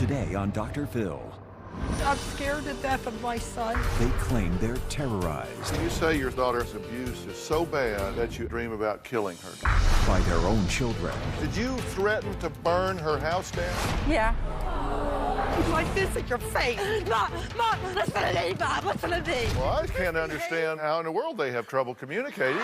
Today on Dr. Phill. I'm scared to death of my son. They claim they're terrorized. You say your daughter's abuse is so bad that you dream about killing her. By their own children. Did you threaten to burn her house down? Yeah. Like this in your face. Mom, listen to me, Mom, listen to me. Well, I can't understand how in the world they have trouble communicating.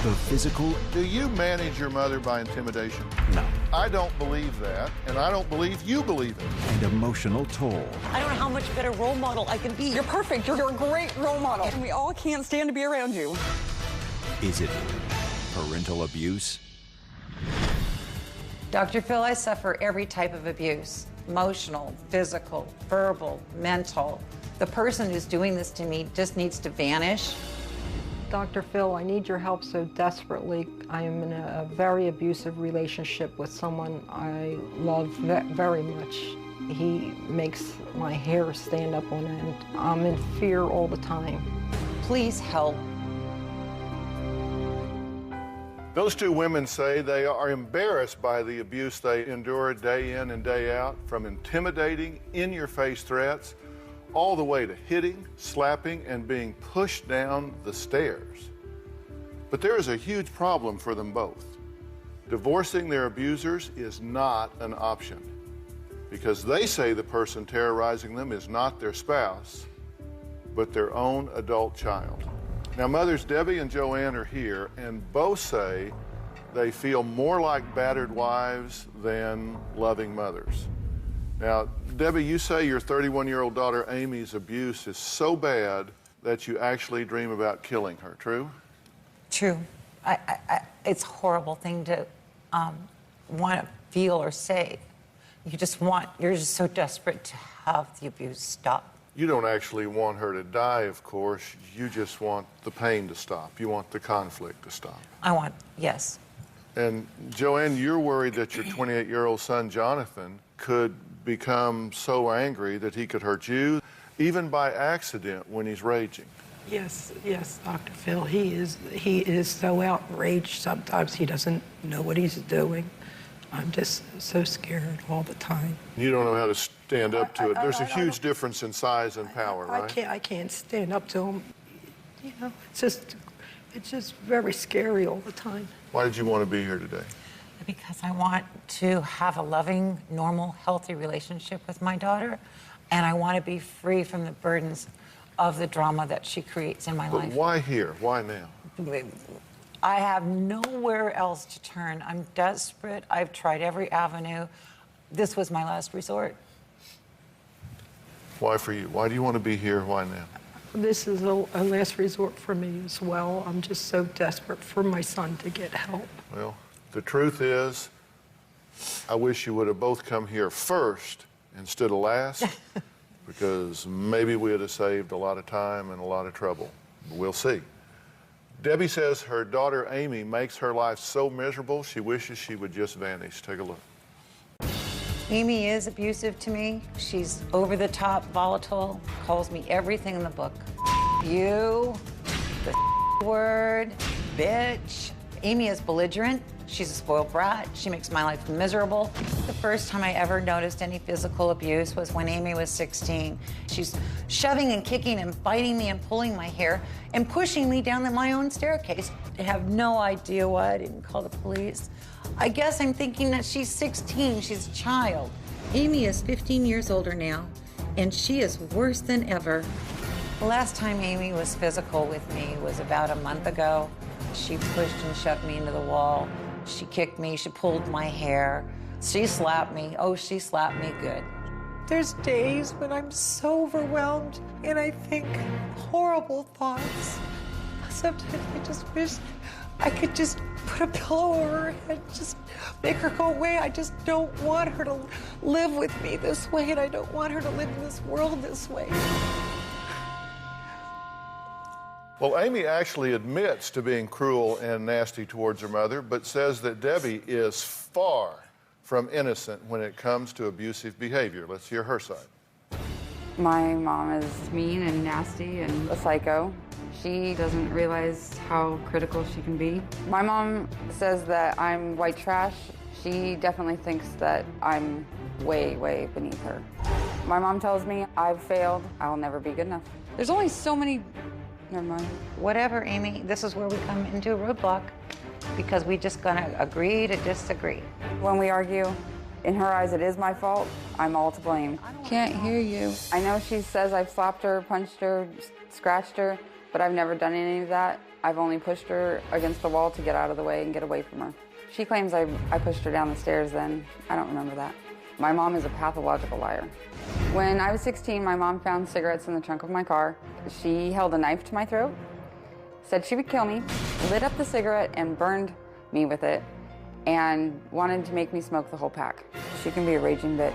The physical. Do you manage your mother by intimidation? No. I don't believe that, and I don't believe you believe it. And emotional toll. I don't know how much better role model I can be. You're perfect. You're a great role model. And we all can't stand to be around you. Is it parental abuse? Dr. Phill, I suffer every type of abuse. Emotional, physical, verbal, mental. The person who's doing this to me just needs to vanish. Dr. Phill, I need your help so desperately. I am in a very abusive relationship with someone I love very much. He makes my hair stand up on end. I'm in fear all the time. Please help. Those two women say they are embarrassed by the abuse they endure day in and day out, from intimidating, in-your-face threats, all the way to hitting, slapping, and being pushed down the stairs. But there is a huge problem for them both. Divorcing their abusers is not an option, because they say the person terrorizing them is not their spouse, but their own adult child. Now, mothers Debbie and Joanne are here, and both say they feel more like battered wives than loving mothers. Now, Debbie, you say your 31-year-old daughter Amy's abuse is so bad that you actually dream about killing her, true? True. It's a horrible thing to want to feel or say. You're just so desperate to have the abuse stop. You don't actually want her to die, of course. You just want the pain to stop. You want the conflict to stop. Yes. And Joanne, you're worried that your 28-year-old son, Jonathan, could become so angry that he could hurt you, even by accident when he's raging. Yes, Dr. Phill. He is so outraged. Sometimes he doesn't know what he's doing. I'm just so scared all the time. You don't know how to stand up to it. There's a huge difference in size and power, right? I can't stand up to him. You know, it's just very scary all the time. Why did you want to be here today? Because I want to have a loving, normal, healthy relationship with my daughter, and I want to be free from the burdens of the drama that she creates in my life. But why here? Why now? I have nowhere else to turn. I'm desperate. I've tried every avenue. This was my last resort. Why for you? Why do you want to be here? Why now? This is a last resort for me as well. I'm just so desperate for my son to get help. Well, the truth is, I wish you would have both come here first instead of last, because maybe we would have saved a lot of time and a lot of trouble. We'll see. Debbie says her daughter Amy makes her life so miserable she wishes she would just vanish. Take a look. Amy is abusive to me. She's over the top, volatile, calls me everything in the book. You, the word, bitch. Amy is belligerent. She's a spoiled brat. She makes my life miserable. The first time I ever noticed any physical abuse was when Amy was 16. She's shoving and kicking and biting me and pulling my hair and pushing me down my own staircase. I have no idea why I didn't call the police. I guess I'm thinking that she's 16, she's a child. Amy is 15 years older now, and she is worse than ever. The last time Amy was physical with me was about a month ago. She pushed and shoved me into the wall. She kicked me, she pulled my hair. She slapped me. Oh, she slapped me good. There's days when I'm so overwhelmed and I think horrible thoughts. Sometimes I just wish I could just put a pillow over her head, just make her go away. I just don't want her to live with me this way, and I don't want her to live in this world this way. Well, Amy actually admits to being cruel and nasty towards her mother, but says that Debbie is far from innocent when it comes to abusive behavior. Let's hear her side. My mom is mean and nasty and a psycho. She doesn't realize how critical she can be. My mom says that I'm white trash She definitely thinks that I'm way, way beneath her. My mom tells me I've failed. I'll never be good enough. There's only so many. Never mind. Whatever, Amy, this is where we come into a roadblock because we just gonna agree to disagree. When we argue, in her eyes, it is my fault. I'm all to blame. Can't hear you. I know she says I've slapped her, punched her, scratched her, but I've never done any of that. I've only pushed her against the wall to get out of the way and get away from her. She claims I pushed her down the stairs then. I don't remember that. My mom is a pathological liar. When I was 16, my mom found cigarettes in the trunk of my car. She held a knife to my throat, said she would kill me, lit up the cigarette and burned me with it, and wanted to make me smoke the whole pack. She can be a raging bitch.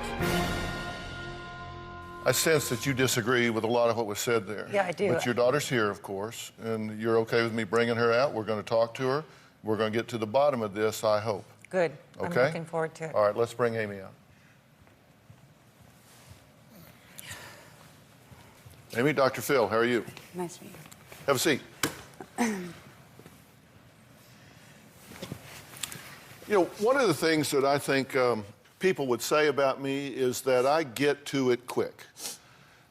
I sense that you disagree with a lot of what was said there. Yeah, I do. But your daughter's here, of course, and you're okay with me bringing her out. We're going to talk to her. We're going to get to the bottom of this, I hope. Good. Okay? I'm looking forward to it. All right, let's bring Amy out. Amy, Dr. Phill, how are you? Nice to meet you. Have a seat. You know, one of the things that I think people would say about me is that I get to it quick.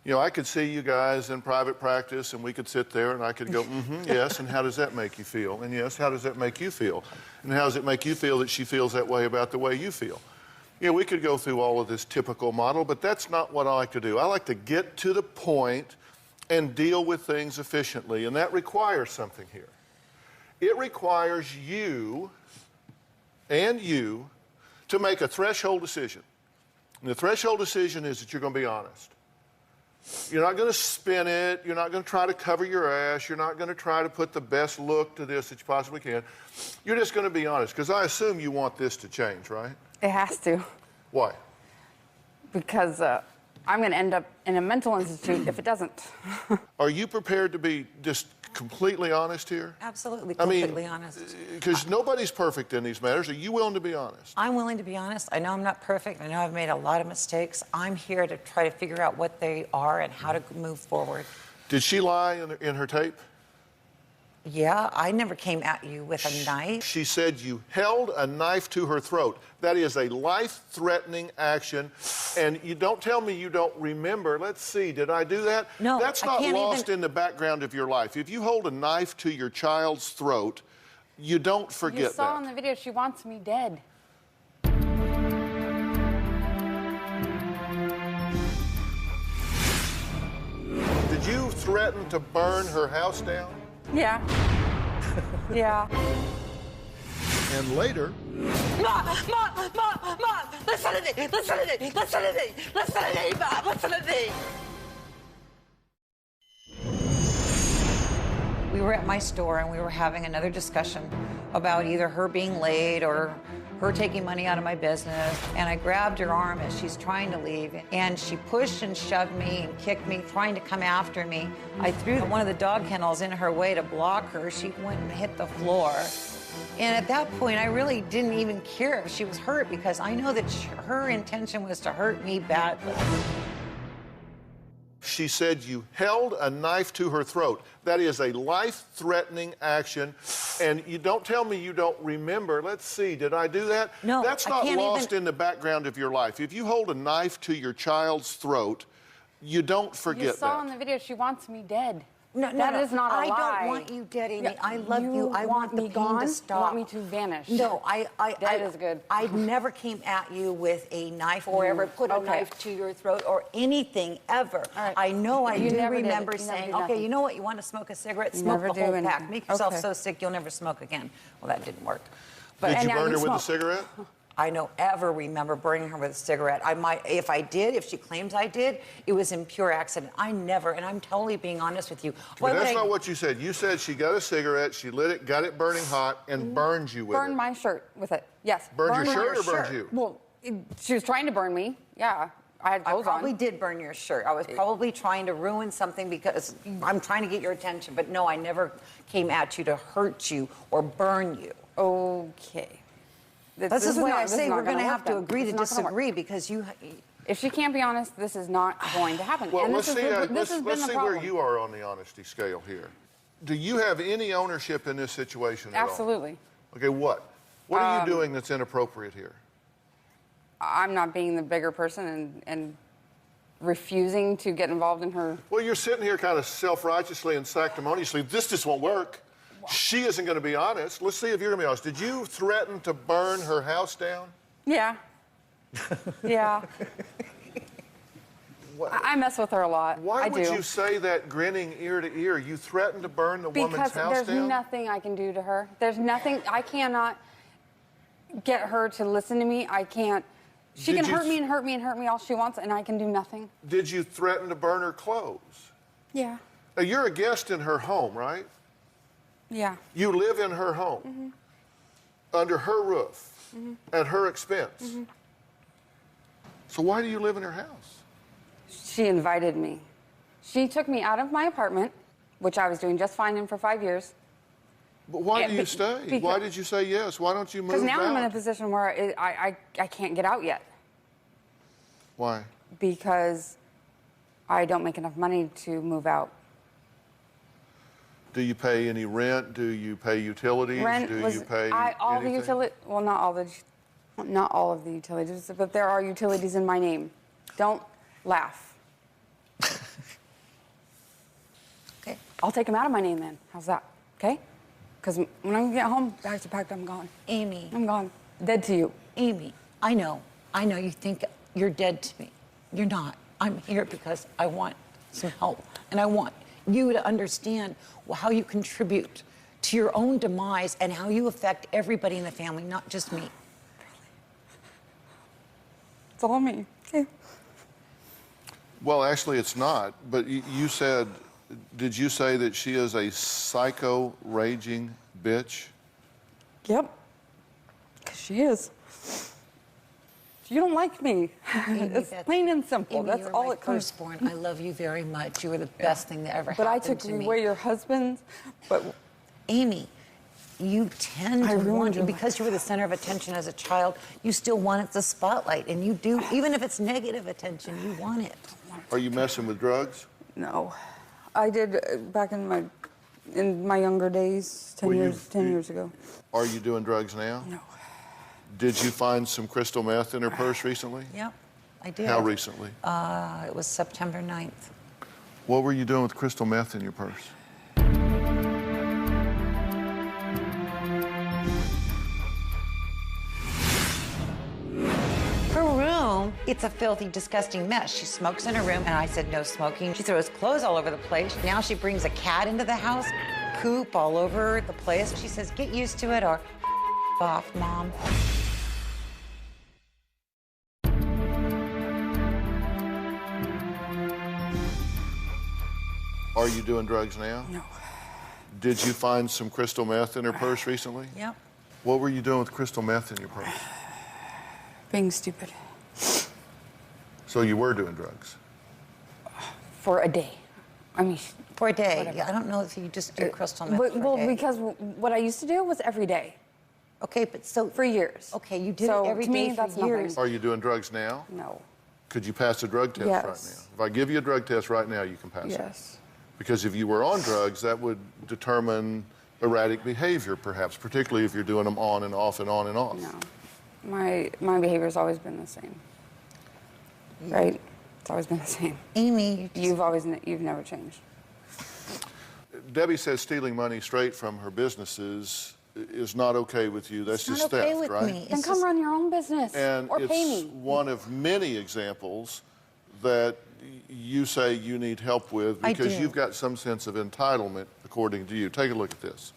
You know, I could see you guys in private practice and we could sit there and I could go, yes, and how does that make you feel? And yes, how does that make you feel? And how does it make you feel that she feels that way about the way you feel? You know, we could go through all of this typical model, but that's not what I like to do. I like to get to the point and deal with things efficiently, and that requires something here. It requires you and you to make a threshold decision. And the threshold decision is that you're going to be honest. You're not going to spin it. You're not going to try to cover your ass. You're not going to try to put the best look to this that you possibly can. You're just going to be honest, because I assume you want this to change, right? It has to. Why? Because I'm going to end up in a mental institute if it doesn't. Are you prepared to be just completely honest here? Absolutely, completely honest. Because nobody's perfect in these matters. Are you willing to be honest? I'm willing to be honest. I know I'm not perfect. I know I've made a lot of mistakes. I'm here to try to figure out what they are and how to move forward. Did she lie in her tape? Yeah, I never came at you with a knife. She said you held a knife to her throat. That is a life-threatening action. And you don't tell me you don't remember. Let's see, did I do that? No, that's not lost in the background of your life. If you hold a knife to your child's throat, you don't forget that. You saw in the video she wants me dead. Did you threaten to burn her house down? Yeah. Yeah. And later... Mom, listen to me, listen to me, listen to me, listen to me, Mom, listen to me. We were at my store and we were having another discussion about either her being late or her taking money out of my business. And I grabbed her arm as she's trying to leave. And she pushed and shoved me and kicked me, trying to come after me. I threw one of the dog kennels in her way to block her. She went and hit the floor. And at that point, I really didn't even care if she was hurt because I know that her intention was to hurt me badly. She said you held a knife to her throat. That is a life-threatening action. And you don't tell me you don't remember. Let's see, did I do that? No, that's not lost in the background of your life. If you hold a knife to your child's throat, you don't forget that. You saw in the video she wants me dead. No, that is not a lie. I don't want you dead, Amy. Yeah, I love you. I want the me pain gone? to stop. You want me to vanish? No, Dead is good. I never came at you with a knife or ever put a knife to your throat or anything ever. Right. I know I You do never did. remember You never saying, did okay, nothing. you know what? You want to smoke a cigarette? You Smoke never the do whole anything. pack. Make yourself Okay. so sick you'll never smoke again. Well, that didn't work. Did you now burn her with a smoke. cigarette? I don't ever remember burning her with a cigarette. I might, if I did, if she claims I did, it was in pure accident. I never, and I'm totally being honest with you. But that's not what you said. You said she got a cigarette, she lit it, got it burning hot, and burned you with it. Burned my shirt with it. Yes. Burned your shirt or my burned you? Well, she was trying to burn me. Yeah. I had I clothes probably on. did burn your shirt. I was probably trying to ruin something because I'm trying to get your attention. But no, I never came at you to hurt you or burn you. Okay. This is why I say we're going to have to work agree to then. This is not gonna work. disagree because you... If she can't be honest, this is not going to happen. Well, and let's this see, has let's been the see problem. where you are on the honesty scale here. Do you have any ownership in this situation at all? Absolutely. Okay, what? What are you doing that's inappropriate here? I'm not being the bigger person and refusing to get involved in her. Well, you're sitting here kind of self-righteously and sanctimoniously. This just won't work. She isn't going to be honest. Let's see if you're going to be honest. Did you threaten to burn her house down? Yeah. Yeah. I mess with her a lot. Why would you say that grinning ear to ear? You threatened to burn the woman's house down? Because there's nothing I can do to her. There's nothing. I cannot get her to listen to me. I can't. She can hurt me and hurt me and hurt me all she wants, and I can do nothing. Did you threaten to burn her clothes? Yeah. Now, you're a guest in her home, right? Yeah. You live in her home, under her roof, at her expense. So why do you live in her house? She invited me. She took me out of my apartment, which I was doing just fine in for 5 years. But why do you stay? Why did you say yes? Why don't you move out? Because now I'm in a position where I can't get out yet. Why? Because I don't make enough money to move out. Do you pay any rent? Do you pay utilities? Rent do was you pay all anything? the utilities. Well, not all of the utilities, but there are utilities in my name. Don't laugh. Okay. I'll take them out of my name then. How's that? Okay? Because when I get home, bags are packed, I'm gone. Amy. I'm gone. Dead to you. Amy, I know you think you're dead to me. You're not. I'm here because I want some help. And I want you to understand how you contribute to your own demise and how you affect everybody in the family, not just me. It's all me. Okay. Well, actually, it's not. But you said, did you say that she is a psycho raging bitch? Yep. Because she is. You don't like me. Amy, it's plain and simple. Amy, that's you're all my it comes. firstborn. I love you very much. You were the best thing that ever But I happened took to me. away your husband. But Amy, you tend to ruined want, your because you were the center of attention as a child, you still wanted the spotlight, and you do, even if it's negative attention, you want it. Are you messing with drugs? no, I did back in my younger days, 10 years ago. Are you doing drugs now? No. Did you find some crystal meth in her purse recently? Yep, I did. How recently? It was September 9th. What were you doing with crystal meth in your purse? Her room, it's a filthy, disgusting mess. She smokes in her room, and I said no smoking. She throws clothes all over the place. Now she brings a cat into the house, poop all over the place. She says, get used to it or off, Mom. Are you doing drugs now? No. Did you find some crystal meth in her purse recently? Yep. What were you doing with crystal meth in your purse? Being stupid. So you were doing drugs? For a day. I mean, For a day. Whatever. Yeah, I don't know if you just do crystal meth for a well, day. because what I used to do was every day. Okay, but so... For years. Okay, you did So, it every to me, day that's for nothing. years. Are you doing drugs now? No. Could you pass a drug test right now? Yes. If I give you a drug test right now, you can pass it. Yes. Because if you were on drugs, that would determine erratic behavior, perhaps, particularly if you're doing them on and off and on and off. No. My behavior's always been the same. Right? It's always been the same. Amy, You've never changed. Debbie says stealing money straight from her businesses is not okay with you. That's it's just not okay theft, with right? me. Then It's come just- run your own business And or it's pay me. one of many examples that you say you need help with I because do. you've got some sense of entitlement, according to you. Take a look at this.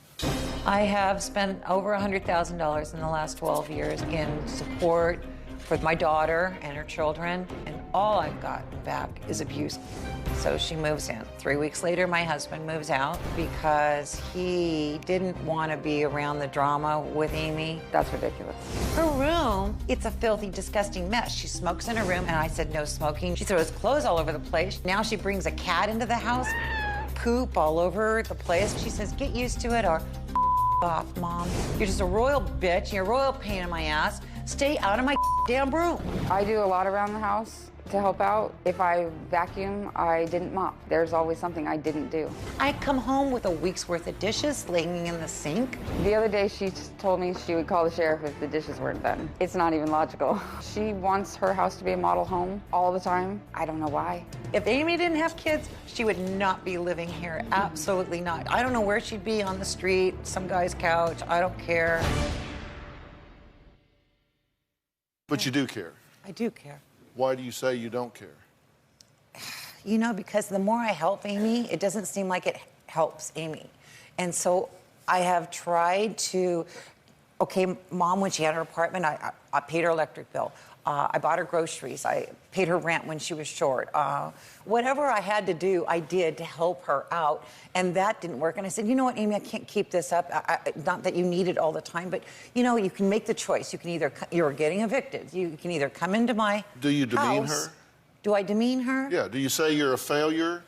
I have spent over $100,000 in the last 12 years in support for my daughter and her children, and all I've gotten back is abuse. So she moves in. 3 weeks later, my husband moves out because he didn't want to be around the drama with Amy. That's ridiculous. Her room, it's a filthy, disgusting mess. She smokes in her room, and I said no smoking. She throws clothes all over the place. Now she brings a cat into the house, poop all over the place. She says, get used to it or off, Mom. You're just a royal bitch. You're a royal pain in my ass. Stay out of my damn room. I do a lot around the house to help out. If I vacuum, I didn't mop. There's always something I didn't do. I come home with a week's worth of dishes laying in the sink. The other day, she just told me she would call the sheriff if the dishes weren't done. It's not even logical. She wants her house to be a model home all the time. I don't know why. If Amy didn't have kids, she would not be living here. Absolutely not. I don't know where she'd be, on the street, some guy's couch. I don't care. But you do care. I do care. Why do you say you don't care? You know, because the more I help Amy, it doesn't seem like it helps Amy. And so I have tried to, okay, Mom, when she had her apartment, I paid her electric bill. I bought her groceries. I paid her rent when she was short. Whatever I had to do, I did to help her out. And that didn't work. And I said, you know what, Amy, I can't keep this up. Not that you need it all the time, but, you know, you can make the choice. You can either, you're getting evicted. You can either come into my Do you demean house. her? Do I demean her? Yeah. Do you say you're a failure?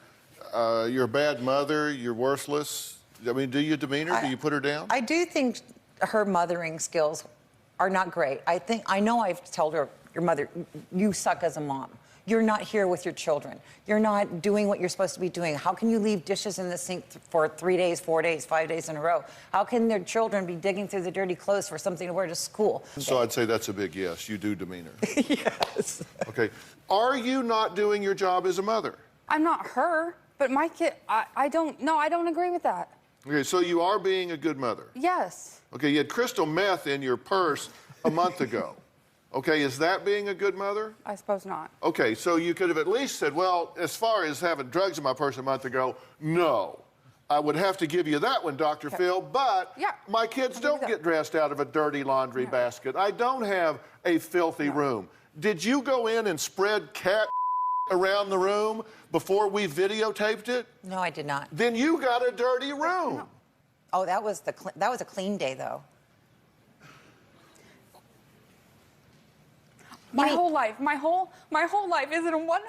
You're a bad mother? You're worthless? I mean, do you demean her? Do you put her down? I do think her mothering skills are not great. I know I've told her, your mother, you suck as a mom. You're not here with your children. You're not doing what you're supposed to be doing. How can you leave dishes in the sink for 3 days, 4 days, 5 days in a row? How can their children be digging through the dirty clothes for something to wear to school? So I'd say that's a big yes. You do demean her. Yes. Okay. Are you not doing your job as a mother? I'm not her, but my kid, I don't agree with that. Okay, so you are being a good mother. Yes. Okay, you had crystal meth in your purse a month ago. Okay, is that being a good mother? I suppose not. Okay, so you could have at least said, well, as far as having drugs in my purse a month ago, no. I would have to give you that one, Dr. Phill, but Yeah, my kids don't get dressed out of a dirty laundry basket. I don't have a filthy room. Did you go in and spread cat around the room before we videotaped it? No, I did not. Then you got a dirty room. No. Oh, that was a clean day, though. My whole life is in one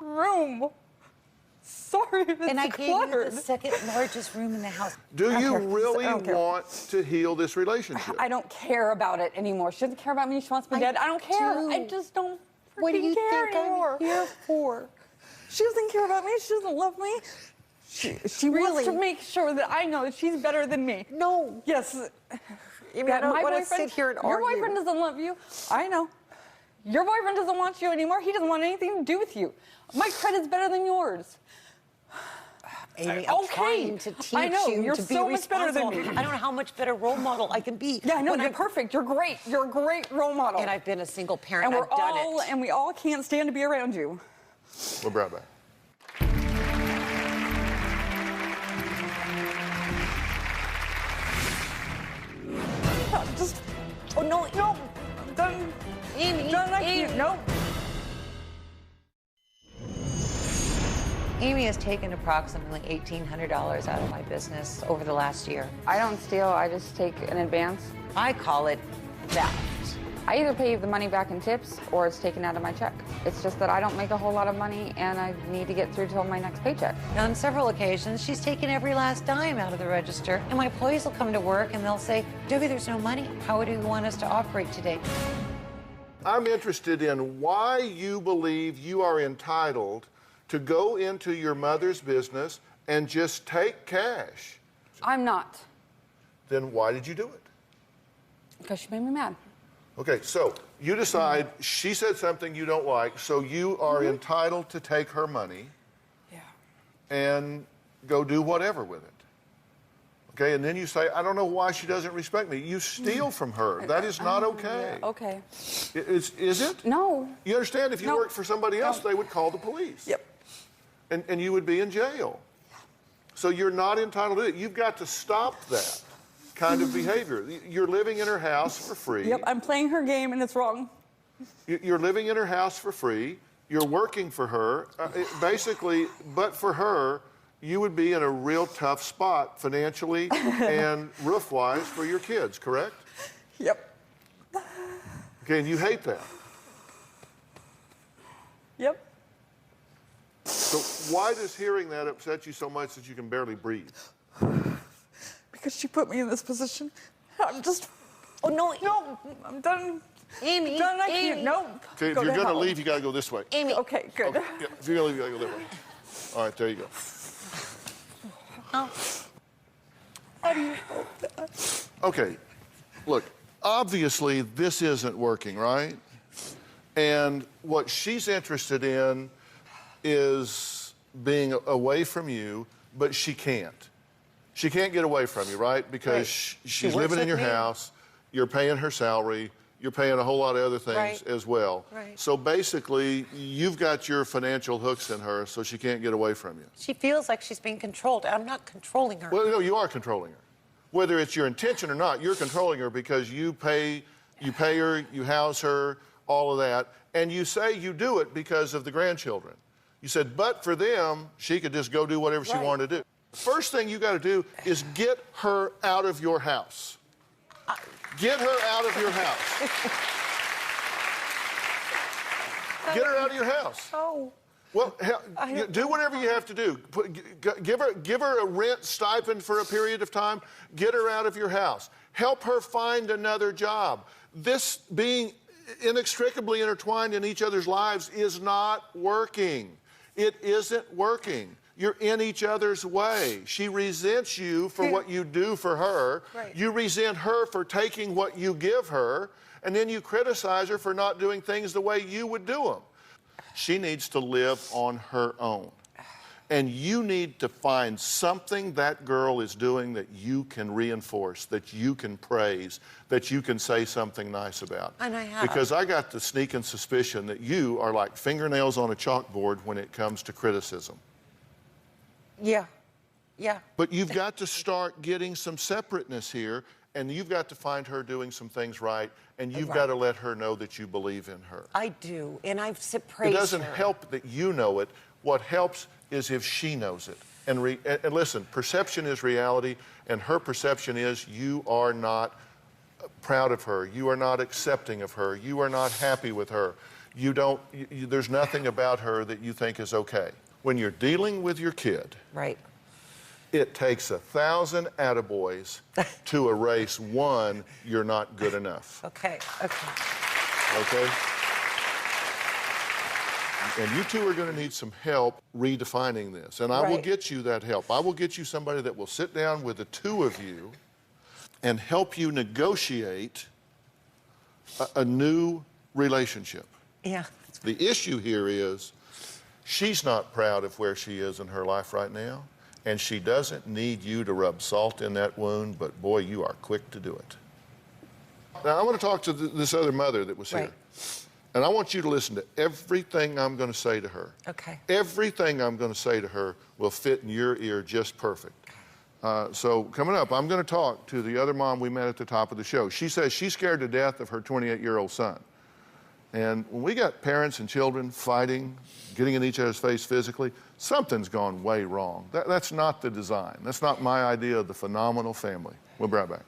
room. Sorry if it's And I gave you cluttered. the second largest room in the house. Do you care. really I don't care. want to heal this relationship? I don't care about it anymore. She doesn't care about me. She wants me dead. I don't care. do. I just don't What do freaking you care think I'm anymore. here for? She doesn't care about me. She doesn't love me. She wants to make sure that I know that she's better than me. No. Yes. Amy, I don't my want to boyfriend, sit here and your argue. boyfriend doesn't love you. I know. Your boyfriend doesn't want you anymore. He doesn't want anything to do with you. My credit's better than yours. Amy, I'm Okay. trying to teach I know, you you're to be so much better than responsible. me. I don't know how much better role model I can be. Yeah, I know. when You're I'm- perfect. You're great. You're a great role model. And I've been a single parent. and I've done it. and we all can't stand to be around you. We'll be right back. Just, Oh no, no, I'm done. Amy, Done. I Amy. can't. No. Amy has taken approximately $1,800 out of my business over the last year. I don't steal. I just take an advance. I call it theft. I either pay the money back in tips or it's taken out of my check. It's just that I don't make a whole lot of money and I need to get through till my next paycheck. On several occasions, she's taken every last dime out of the register, and my employees will come to work and they'll say, Debbie, there's no money. How do you want us to operate today? I'm interested in why you believe you are entitled to go into your mother's business and just take cash. I'm not, Then why did you do it? because she made me mad. Okay, so you decide she said something you don't like, so you are entitled to take her money Yeah. and go do whatever with it. Okay, and then you say, I don't know why she doesn't respect me. You steal from her. That is not okay. Yeah, okay. Is it? No. You understand, if you No. worked for somebody else, No. they would call the police. Yep. And you would be in jail. So you're not entitled to it. You've got to stop that kind of behavior. You're living in her house for free. Yep, I'm playing her game and it's wrong. You're living in her house for free. You're working for her. Basically, but for her, you would be in a real tough spot financially and roof-wise for your kids, correct? Yep. Okay, and you hate that. Yep. So why does hearing that upset you so much that you can barely breathe? Because she put me in this position. I'm just, Oh, no. no, I'm done. Amy, Don't I Amy. can't. Nope. Okay, if Go you're to going to hell. leave, you got to go this way. Amy. Okay, good. Okay, yeah, if you're going to leave, you got to go that way. All right, there you go. How do you help that? Okay, look, obviously this isn't working, right? And what she's interested in is being away from you, but she can't. She can't get away from you, right? Because Right. she's She works living in your with me. house, you're paying her salary, you're paying a whole lot of other things Right. as well. Right. So basically, you've got your financial hooks in her, so she can't get away from you. She feels like she's being controlled. I'm not controlling her. Well, no, you are controlling her. Whether it's your intention or not, you're controlling her because you pay her, you house her, all of that, and you say you do it because of the grandchildren. You said, but for them, she could just go do whatever she Right. wanted to do. First thing you got to do is get her out of your house. Get her out of your house. Get her out of your house. Oh. Well, I don't- do whatever you have to do. Give her a rent stipend for a period of time. Get her out of your house. Help her find another job. This being inextricably intertwined in each other's lives is not working. It isn't working. You're in each other's way. She resents you for what you do for her. Right. You resent her for taking what you give her, and then you criticize her for not doing things the way you would do them. She needs to live on her own. And you need to find something that girl is doing that you can reinforce, that you can praise, that you can say something nice about. And I have. Because I got the sneaking suspicion that you are like fingernails on a chalkboard when it comes to criticism. Yeah. Yeah. But you've got to start getting some separateness here, and you've got to find her doing some things right, and you've got to let her know that you believe in her. I do. And I've It praised doesn't her. help that you know it. What helps is if she knows it. And listen, perception is reality, and her perception is you are not proud of her. You are not accepting of her. You are not happy with her. There's nothing about her that you think is okay. When you're dealing with your kid, Right. it takes 1,000 attaboys to erase one, you're not good enough. Okay. Okay. Okay? And you two are going to need some help redefining this. And I will Right. get you that help. I will get you somebody that will sit down with the two of you and help you negotiate a new relationship. Yeah. The issue here is she's not proud of where she is in her life right now, and she doesn't need you to rub salt in that wound, but boy, you are quick to do it. Now, I want to talk to this other mother that was here. Right. And I want you to listen to everything I'm going to say to her. Okay. Everything I'm going to say to her will fit in your ear just perfect. So coming up, I'm going to talk to the other mom we met at the top of the show. She says she's scared to death of her 28-year-old son. And when we got parents and children fighting, getting in each other's face physically, something's gone way wrong. That's not the design. That's not my idea of the phenomenal family. We'll be right back.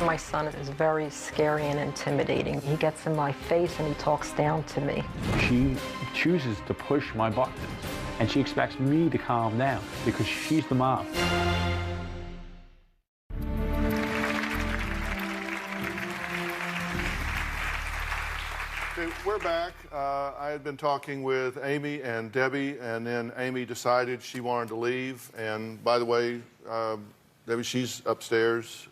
My son is very scary and intimidating. He gets in my face and he talks down to me. She chooses to push my buttons, and she expects me to calm down because she's the mom. Okay, we're back. I had been talking with Amy and Debbie, and then Amy decided she wanted to leave. And by the way, Debbie, she's upstairs,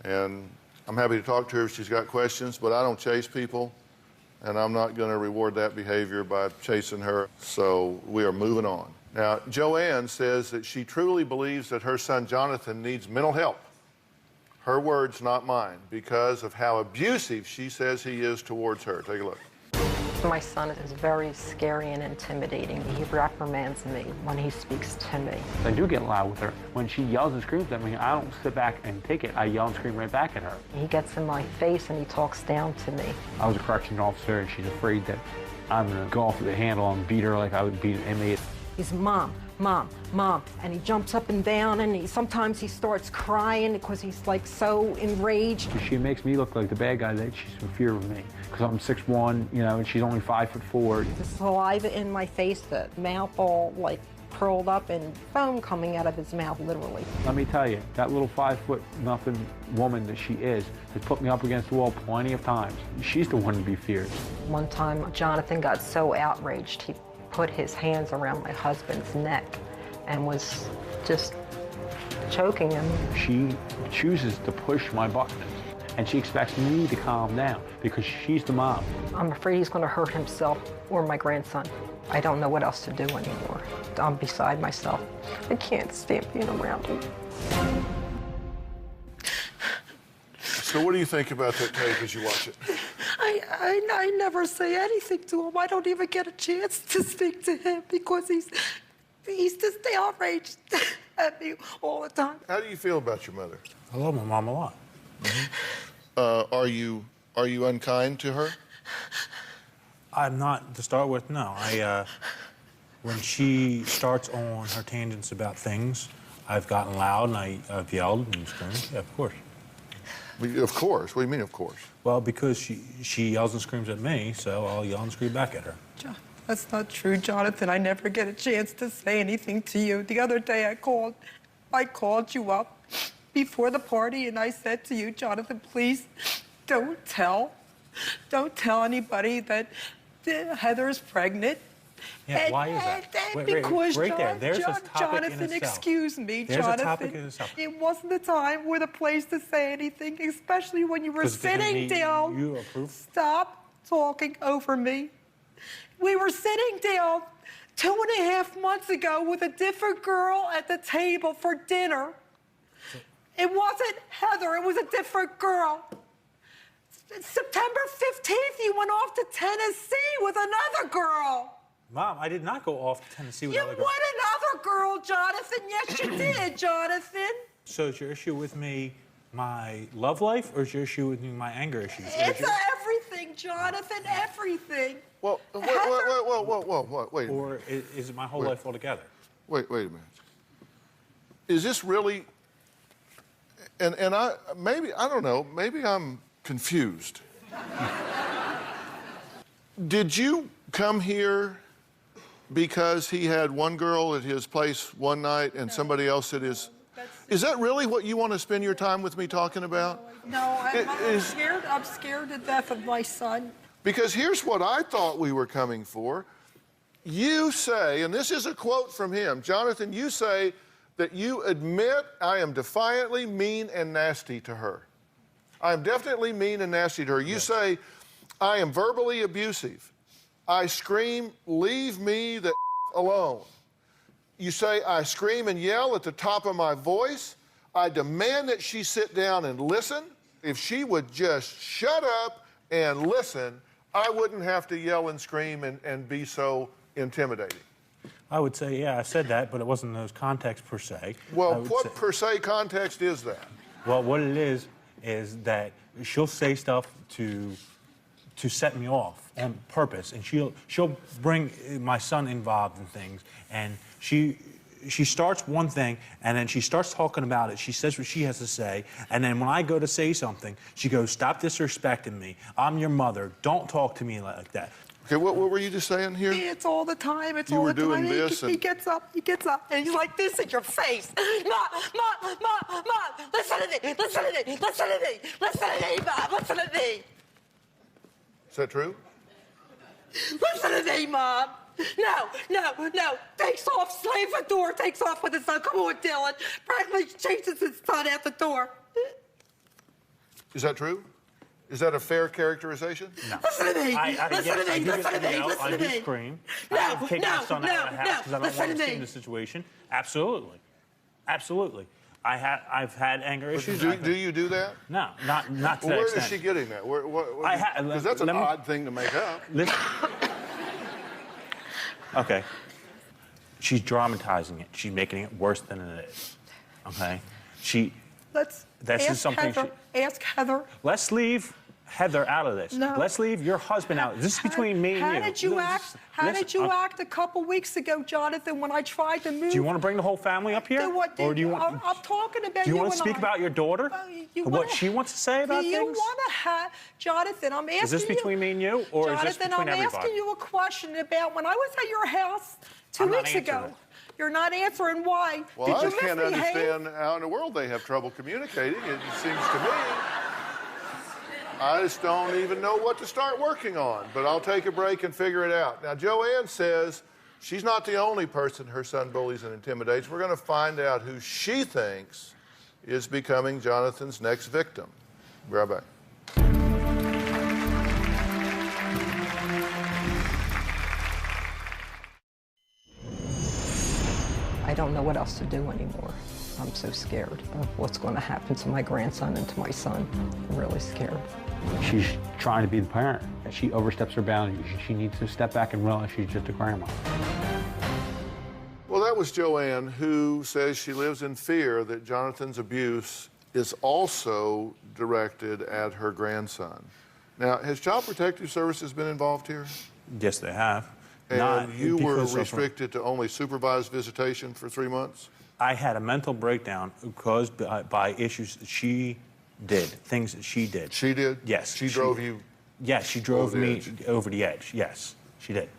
and I'm happy to talk to her if she's got questions, but I don't chase people, and I'm not going to reward that behavior by chasing her, so we are moving on. Now, Joanne says that she truly believes that her son Jonathan needs mental help. Her words, not mine, because of how abusive she says he is towards her. Take a look. My son is very scary and intimidating. He reprimands me when he speaks to me. I do get loud with her. When she yells and screams at me, I don't sit back and take it. I yell and scream right back at her. He gets in my face and he talks down to me. I was a corrections officer, and she's afraid that I'm going to go off the handle and beat her like I would beat an inmate. He's Mom, Mom, Mom, and he jumps up and down, and sometimes he starts crying because he's like so enraged. She makes me look like the bad guy that she's in fear of me because I'm 6'1", you know, and she's only 5'4". The saliva in my face, the mouth all like curled up and foam coming out of his mouth, literally. Let me tell you, that little 5-foot-nothing woman that she is has put me up against the wall plenty of times. She's the one to be feared. One time, Jonathan got so outraged, he put his hands around my husband's neck and was just choking him. She chooses to push my buttons, and she expects me to calm down because she's the mom. I'm afraid he's going to hurt himself or my grandson. I don't know what else to do anymore. I'm beside myself. I can't stand being around him. So what do you think about that tape as you watch it? I never say anything to him. I don't even get a chance to speak to him because he's just outraged at me all the time. How do you feel about your mother? I love my mom a lot. Are you unkind to her? I'm not, to start with, no. When she starts on her tangents about things, I've gotten loud and I've yelled and screamed. Yeah, of course. Of course. What do you mean, of course? Well, because she yells and screams at me, so I'll yell and scream back at her. That's not true, Jonathan. I never get a chance to say anything to you. The other day I called you up before the party and I said to you, Jonathan, please don't tell anybody that Heather is pregnant. Yeah, why is that? Because right there. There's a topic Jonathan, in itself. excuse me, There's Jonathan. a topic in itself. It wasn't the time or the place to say anything, especially when you were sitting down. You approve? Stop talking over me. We were sitting down 2.5 months ago with a different girl at the table for dinner. It wasn't Heather, it was a different girl. September 15th, you went off to Tennessee with another girl. Mom, I did not go off to Tennessee with You another girl. went another girl, Jonathan. Yes, you did, Jonathan. So is your issue with me my love life, or is your issue with me my anger issues? It's everything, Jonathan, everything. Well, wait a minute. Or is it my whole life altogether? Wait a minute. Is this really? And I don't know. Maybe I'm confused. Did you come here because he had one girl at his place one night and somebody else at his? Is that really what you want to spend your time with me talking about? No, I'm scared. I'm scared to death of my son. Because here's what I thought we were coming for. You say, and this is a quote from him, Jonathan, you say that you admit I am defiantly mean and nasty to her. I am definitely mean and nasty to her. You say, I am verbally abusive. I scream, leave me the alone. You say, I scream and yell at the top of my voice. I demand that she sit down and listen. If she would just shut up and listen, I wouldn't have to yell and scream and be so intimidating. I would say, yeah, I said that, but it wasn't in those contexts per se. Well, what per se context is that? Well, what it is that she'll say stuff to set me off on purpose, and she'll bring my son involved in things, and she starts one thing, and then she starts talking about it. She says what she has to say, and then when I go to say something, she goes, stop disrespecting me. I'm your mother. Don't talk to me like that. Okay, what were you just saying here? It's all the time. It's You all were the time. doing this He gets up, and he's like this in your face. Mom, listen to me, listen to me, listen to me, listen to me, Mom, listen to me. Is that true? Listen to me, Mom. No. Takes off, slams the door, takes off with his son. Come on, Dylan. Practically chases his son out the door. Is that true? Is that a fair characterization? No. Listen to me. Listen to me. Listen to me. I do scream. I have taken my son out of the house because I don't want to see in the situation. Absolutely. I've had anger issues. Do you do that? No, not to that Where extent. is she getting that? Because that's an odd thing to make up. Listen. Okay. She's dramatizing it. She's making it worse than it is. Okay? Let's ask Heather. Let's leave Heather out of this. No. Let's leave your husband out. This is between me and you. How did you act a couple weeks ago, Jonathan, when I tried to move? Do you want to bring the whole family up here? Or do you want? I'm talking about you. Do you want to speak about your daughter? What she wants to say about things? Do you want to have, Jonathan? I'm asking you. Is this between me and you, or Jonathan, is this between everybody? I'm asking you a question about when I was at your house 2 weeks ago. You're not answering why. Well, Did I you just can't misbehave? understand how in the world they have trouble communicating, it seems to me. I just don't even know what to start working on, but I'll take a break and figure it out. Now, Joanne says she's not the only person her son bullies and intimidates. We're going to find out who she thinks is becoming Jonathan's next victim. Be right back. I don't know what else to do anymore. I'm so scared of what's going to happen to my grandson and to my son. I'm really scared. She's trying to be the parent, and she oversteps her boundaries. She needs to step back and realize she's just a grandma. Well, that was Joanne, who says she lives in fear that Jonathan's abuse is also directed at her grandson. Now, has Child Protective Services been involved here? Yes, they have. And you were because of- restricted to only supervised visitation for 3 months? I had a mental breakdown caused by issues that she did, things that she did. She did? Yes. She drove you? Yes, she drove over the me edge. over the edge. Yes, she did.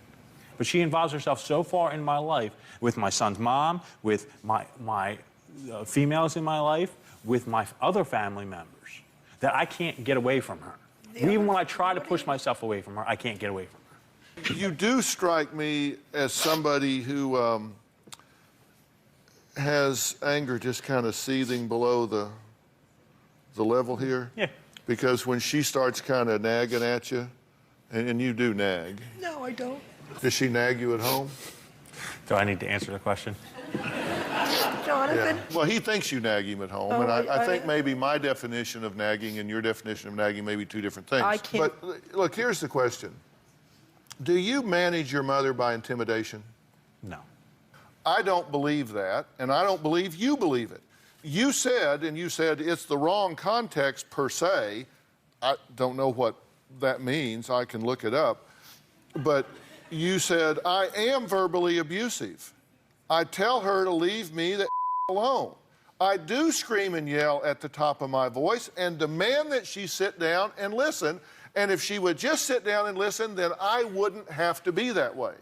But she involves herself so far in my life, with my son's mom, with my females in my life, with my other family members, that I can't get away from her. Even when I try to push myself away from her, I can't get away from her. You do strike me as somebody who has anger just kind of seething below the level here. Yeah. Because when she starts kind of nagging at you, and you do nag. No, I don't. Does she nag you at home? Do I need to answer the question? Jonathan. Well, he thinks you nag him at home, Oh, and I I- think maybe my definition of nagging and your definition of nagging may be two different things. I can't- But look, here's the question. Do you manage your mother by intimidation? No. I don't believe that, and I don't believe you believe it. You said it's the wrong context per se. I don't know what that means. I can look it up. But you said, I am verbally abusive. I tell her to leave me the alone. I do scream and yell at the top of my voice and demand that she sit down and listen. And if she would just sit down and listen, then I wouldn't have to be that way.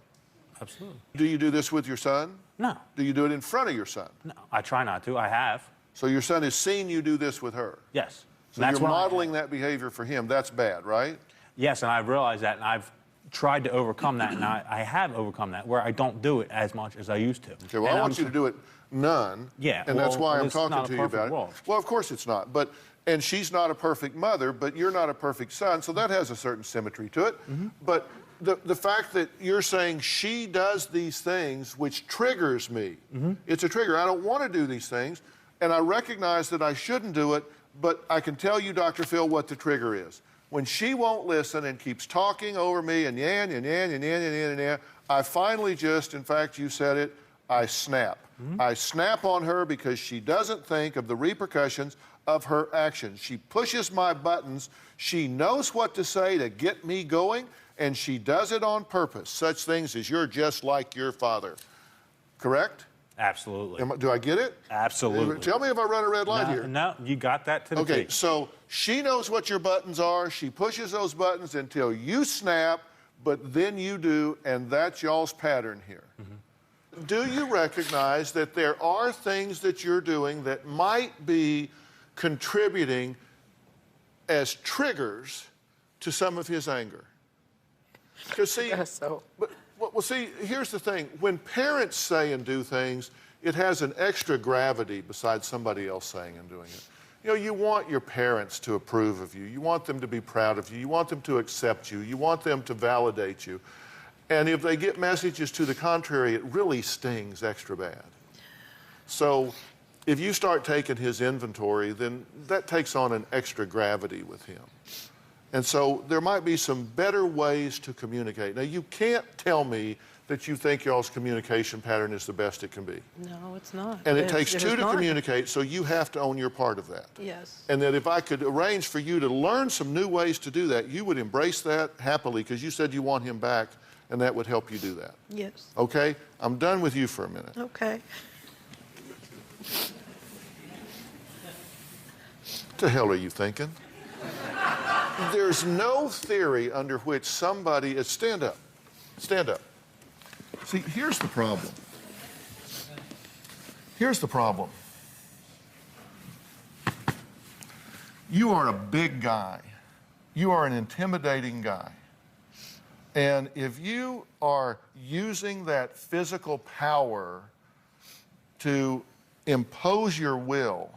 Absolutely. Do you do this with your son? No. Do you do it in front of your son? No. I try not to. I have. So your son has seen you do this with her? Yes. So That's you're what I- modeling that behavior for him. That's bad, right? Yes, and I've realized that, and I've tried to overcome that, and I have overcome that, where I don't do it as much as I used to. Okay, well, And I want you to do it none. Yeah, And that's well, why I'm it's talking not a to you perfect about it. world. Well, of course it's not. And she's not a perfect mother, but you're not a perfect son, so that has a certain symmetry to it. Mm-hmm. But the fact that you're saying she does these things, which triggers me, Mm-hmm. it's a trigger. I don't want to do these things, and I recognize that I shouldn't do it, but I can tell you, Dr. Phill, what the trigger is. When she won't listen and keeps talking over me and I finally just, in fact, you said it, I snap. Mm-hmm. I snap on her because she doesn't think of the repercussions of her actions. She pushes my buttons. She knows what to say to get me going, and she does it on purpose. Such things as you're just like your father. Correct? Absolutely. Do I get it? Absolutely. Tell me if I run a red light here. No, you got that to the Okay, T. so she knows what your buttons are. She pushes those buttons until you snap, but then you do, and that's y'all's pattern here. Mm-hmm. Do you recognize that there are things that you're doing that might be contributing as triggers to some of his anger? Because see, well, see, here's the thing. When parents say and do things, it has an extra gravity besides somebody else saying and doing it. You know, you want your parents to approve of you. You want them to be proud of you. You want them to accept you. You want them to validate you. And if they get messages to the contrary, it really stings extra bad. So if you start taking his inventory, then that takes on an extra gravity with him. And so there might be some better ways to communicate. Now, you can't tell me that you think y'all's communication pattern is the best it can be. No, it's not. And it takes It two is to not. communicate, so you have to own your part of that. Yes. And that if I could arrange for you to learn some new ways to do that, you would embrace that happily because you said you want him back, and that would help you do that. Yes. Okay? I'm done with you for a minute. Okay. What the hell are you thinking? There's no theory under which somebody is... Stand up. Stand up. See, here's the problem. Here's the problem. You are a big guy. You are an intimidating guy. And if you are using that physical power to impose your will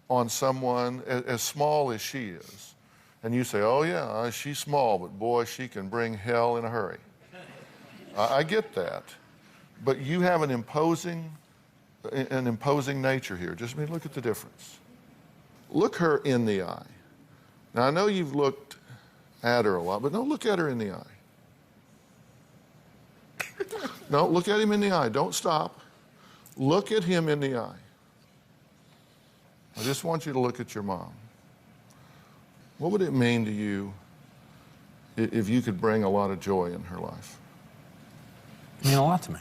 on someone as small as she is, and you say, oh yeah, she's small, but boy, she can bring hell in a hurry. I get that. But you have an imposing nature here. Just look at the difference. Look her in the eye. Now, I know you've looked at her a lot, but don't look at her in the eye. No, look at him in the eye. Don't stop. Look at him in the eye. I just want you to look at your mom. What would it mean to you if you could bring a lot of joy in her life? It means a lot to me.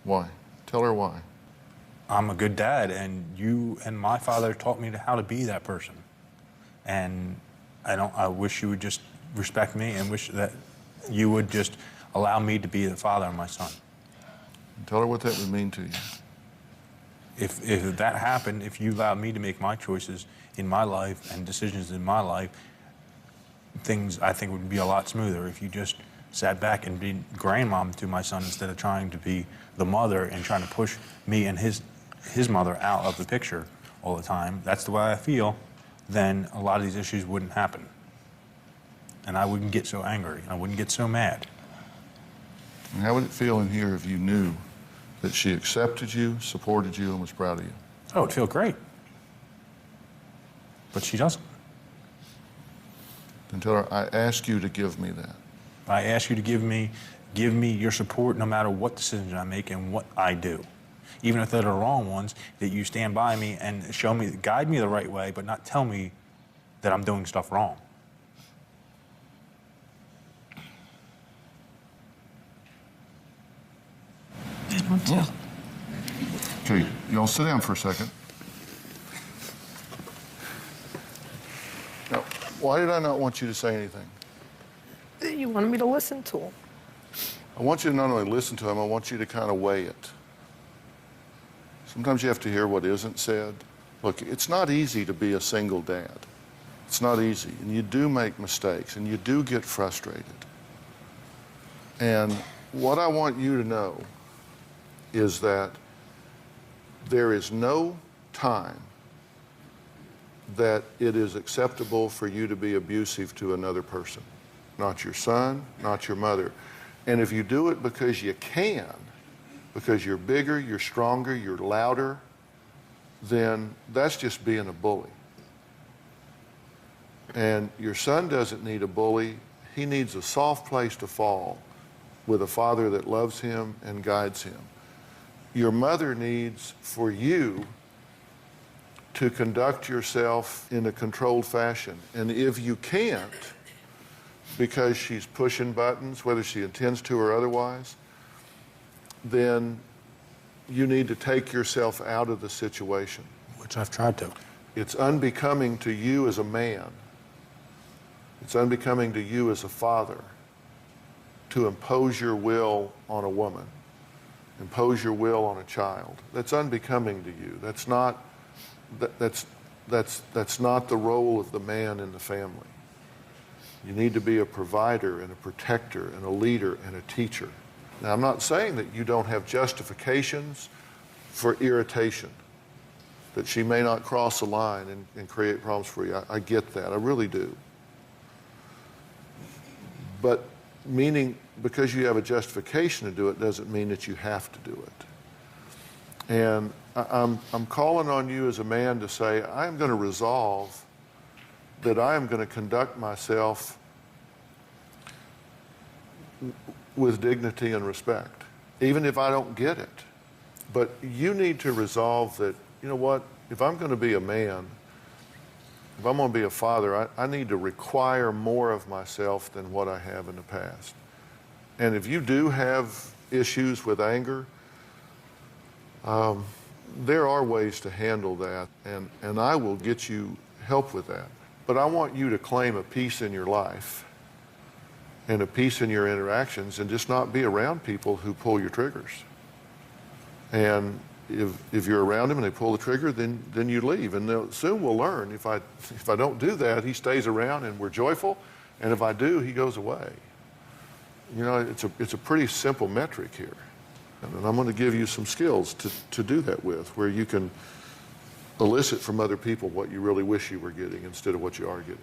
Why? Tell her why. I'm a good dad, and you and my father taught me how to be that person. And I wish you would just respect me and wish that you would just allow me to be the father of my son. Tell her what that would mean to you. If that happened, if you allowed me to make my choices in my life and decisions in my life, things I think would be a lot smoother if you just sat back and be grandmom to my son instead of trying to be the mother and trying to push me and his mother out of the picture all the time. That's the way I feel. Then a lot of these issues wouldn't happen. And I wouldn't get so angry. I wouldn't get so mad. And how would it feel in here if you knew that she accepted you, supported you, and was proud of you? Oh, it'd feel great. But she doesn't. Then tell her, I ask you to give me that. I ask you to give me your support no matter what decisions I make and what I do. Even if they're the wrong ones, that you stand by me and show me, guide me the right way, but not tell me that I'm doing stuff wrong. Okay, y'all sit down for a second. Now, why did I not want you to say anything? You wanted me to listen to him. I want you to not only listen to him, I want you to kind of weigh it. Sometimes you have to hear what isn't said. Look, it's not easy to be a single dad. It's not easy, and you do make mistakes, and you do get frustrated. And what I want you to know is that there is no time that it is acceptable for you to be abusive to another person. Not your son, not your mother. And if you do it because you can, because you're bigger, you're stronger, you're louder, then that's just being a bully. And your son doesn't need a bully. He needs a soft place to fall with a father that loves him and guides him. Your mother needs for you to conduct yourself in a controlled fashion. And if you can't, because she's pushing buttons, whether she intends to or otherwise, then you need to take yourself out of the situation. Which I've tried to. It's unbecoming to you as a man. It's unbecoming to you as a father to impose your will on a woman, impose your will on a child. That's unbecoming to you. That's not the role of the man in the family. You need to be a provider and a protector and a leader and a teacher. Now, I'm not saying that you don't have justifications for irritation, that she may not cross the line and create problems for you. I get that. I really do. But meaning because you have a justification to do it doesn't mean that you have to do it. And I'm calling on you as a man to say, I'm going to resolve that I am going to conduct myself with dignity and respect, even if I don't get it. But you need to resolve that, you know what, if I'm going to be a man, if I'm going to be a father, I need to require more of myself than what I have in the past. And if you do have issues with anger, there are ways to handle that, and I will get you help with that. But I want you to claim a peace in your life and a peace in your interactions and just not be around people who pull your triggers. And if you're around him and they pull the trigger, then you leave. And soon we'll learn. If I don't do that, he stays around and we're joyful. And if I do, he goes away. You know, it's a pretty simple metric here. And I'm going to give you some skills to do that with, where you can elicit from other people what you really wish you were getting instead of what you are getting.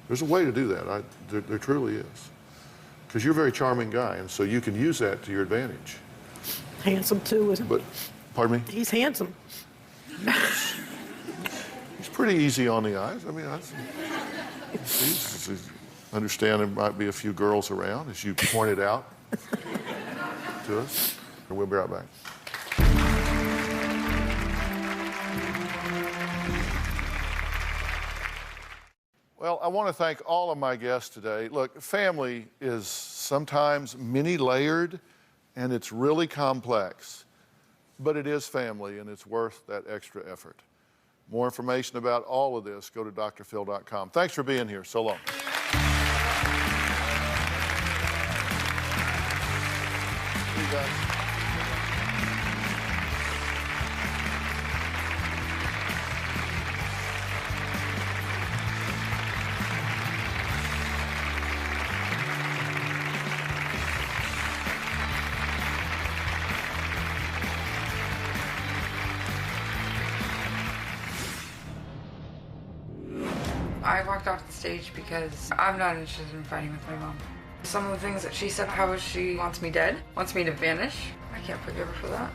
There's a way to do that. There truly is. Because you're a very charming guy, and so you can use that to your advantage. Handsome too, isn't he? But, pardon me? He's handsome. He's pretty easy on the eyes. I mean, I understand there might be a few girls around, as you pointed out to us. And we'll be right back. Well, I want to thank all of my guests today. Look, family is sometimes many-layered, and it's really complex. But it is family, and it's worth that extra effort. More information about all of this, go to drphill.com. Thanks for being here. So long. See you guys. I walked off the stage because I'm not interested in fighting with my mom. Some of the things that she said, how she wants me dead, wants me to vanish. I can't forgive her for that.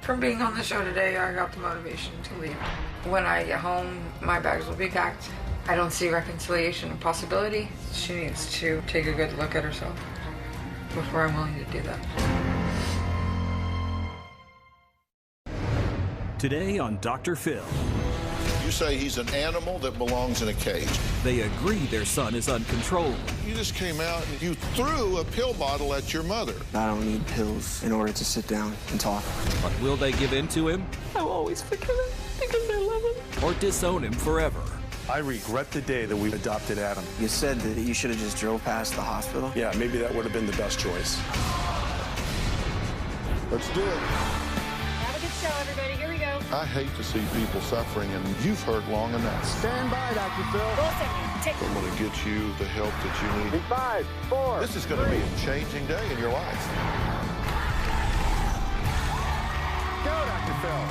From being on the show today, I got the motivation to leave. When I get home, my bags will be packed. I don't see reconciliation a possibility. She needs to take a good look at herself before I'm willing to do that. Today on Dr. Phill. You say he's an animal that belongs in a cage. They agree their son is uncontrollable. You just came out and you threw a pill bottle at your mother. I don't need pills in order to sit down and talk. But will they give in to him? I'll always forgive him because I love him. Or disown him forever? I regret the day that we adopted Adam. You said that you should have just drove past the hospital. Yeah, maybe that would have been the best choice. Let's do it. Have a good show, everybody. Here we go. I hate to see people suffering, and you've hurt long enough. Stand by, Dr. Phill. I'm going to get you the help that you need. 5, 4. This is going to be a changing day in your life. Go, Dr. Phill.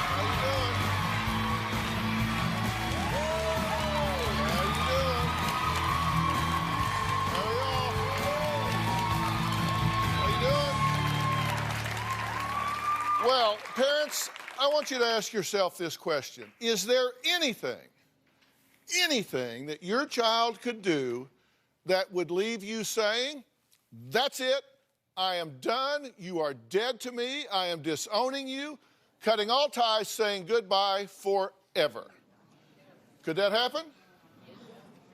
How you doing? How you doing? How are y'all? How you doing? Well, parents, I want you to ask yourself this question. Is there anything that your child could do that would leave you saying, that's it, I am done, you are dead to me, I am disowning you, cutting all ties, saying goodbye forever? Could that happen?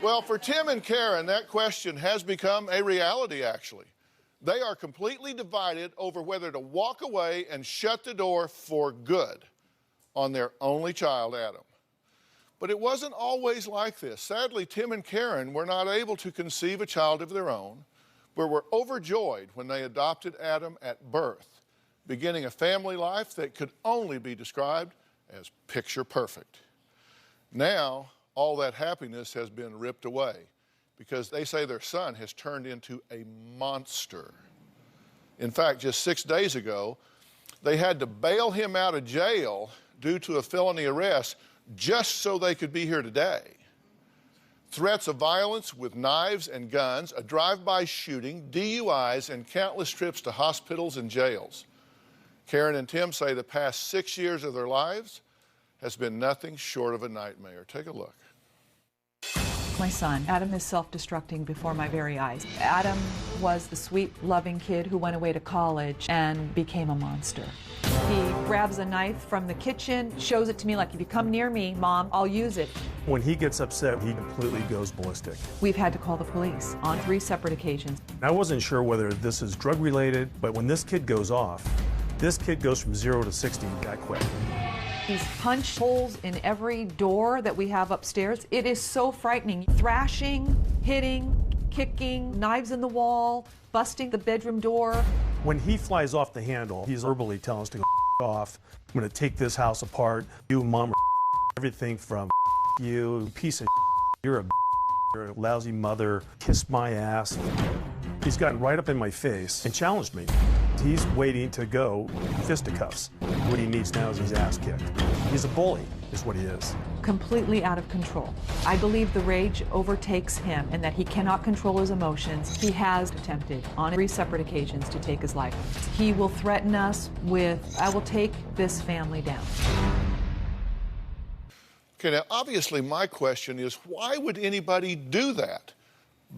Well, for Tim and Karen, that question has become a reality, actually. They are completely divided over whether to walk away and shut the door for good on their only child, Adam. But it wasn't always like this. Sadly, Tim and Karen were not able to conceive a child of their own, but were overjoyed when they adopted Adam at birth, beginning a family life that could only be described as picture perfect. Now, all that happiness has been ripped away because they say their son has turned into a monster. In fact, just 6 days ago, they had to bail him out of jail due to a felony arrest just so they could be here today. Threats of violence with knives and guns, a drive-by shooting, DUIs, and countless trips to hospitals and jails. Karen and Tim say the past 6 years of their lives has been nothing short of a nightmare. Take a look. My son, Adam, is self-destructing before my very eyes. Adam was the sweet, loving kid who went away to college and became a monster. He grabs a knife from the kitchen, shows it to me like, if you come near me, Mom, I'll use it. When he gets upset, he completely goes ballistic. We've had to call the police on 3 separate occasions. I wasn't sure whether this is drug-related, but when this kid goes off, this kid goes from 0 to 60 that quick. He's punched holes in every door that we have upstairs. It is so frightening. Thrashing, hitting, kicking, knives in the wall, busting the bedroom door. When he flies off the handle, he's verbally telling us to go off. I'm going to take this house apart. You, mom, everything from you, piece of you're a lousy mother, kiss my ass. He's gotten right up in my face and challenged me. He's waiting to go fisticuffs. What he needs now is his ass kicked. He's a bully, is what he is. Completely out of control. I believe the rage overtakes him and that he cannot control his emotions. He has attempted on 3 separate occasions to take his life. He will threaten us with, I will take this family down. Okay, now obviously my question is, why would anybody do that?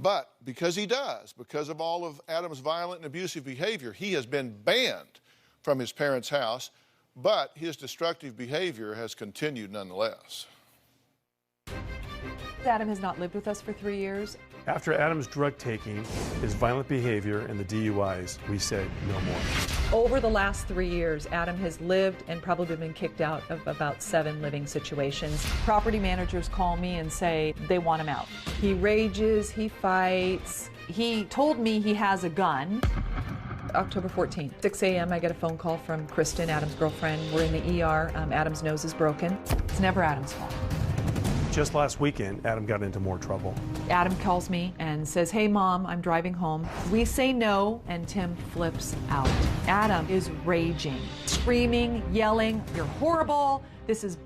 But because he does, because of all of Adam's violent and abusive behavior, he has been banned from his parents' house, but his destructive behavior has continued nonetheless. Adam has not lived with us for 3 years. After Adam's drug taking, his violent behavior, and the DUIs, we said no more. Over the last 3 years, Adam has lived and probably been kicked out of about 7 living situations. Property managers call me and say they want him out. He rages, he fights. He told me he has a gun. October 14th, 6 a.m., I get a phone call from Kristen, Adam's girlfriend. We're in the ER. Adam's nose is broken. It's never Adam's fault. Just last weekend, Adam got into more trouble. Adam calls me and says, hey, Mom, I'm driving home. We say no, and Tim flips out. Adam is raging, screaming, yelling, you're horrible, this is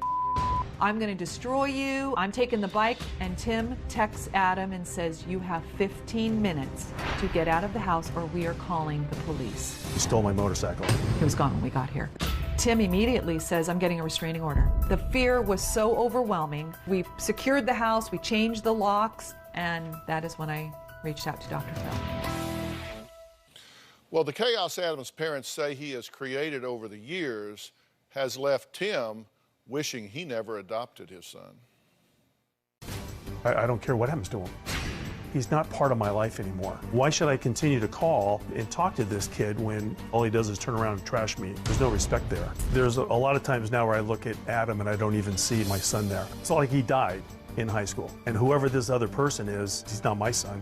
I'm gonna destroy you, I'm taking the bike, and Tim texts Adam and says, you have 15 minutes to get out of the house or we are calling the police. He stole my motorcycle. He was gone when we got here. Tim immediately says, I'm getting a restraining order. The fear was so overwhelming. We secured the house, we changed the locks, and that is when I reached out to Dr. Phill. Well, the chaos Adam's parents say he has created over the years has left Tim wishing he never adopted his son. I don't care what happens to him. He's not part of my life anymore. Why should I continue to call and talk to this kid when all he does is turn around and trash me? There's no respect there. There's a lot of times now where I look at Adam and I don't even see my son there. It's like he died in high school. And whoever this other person is, he's not my son.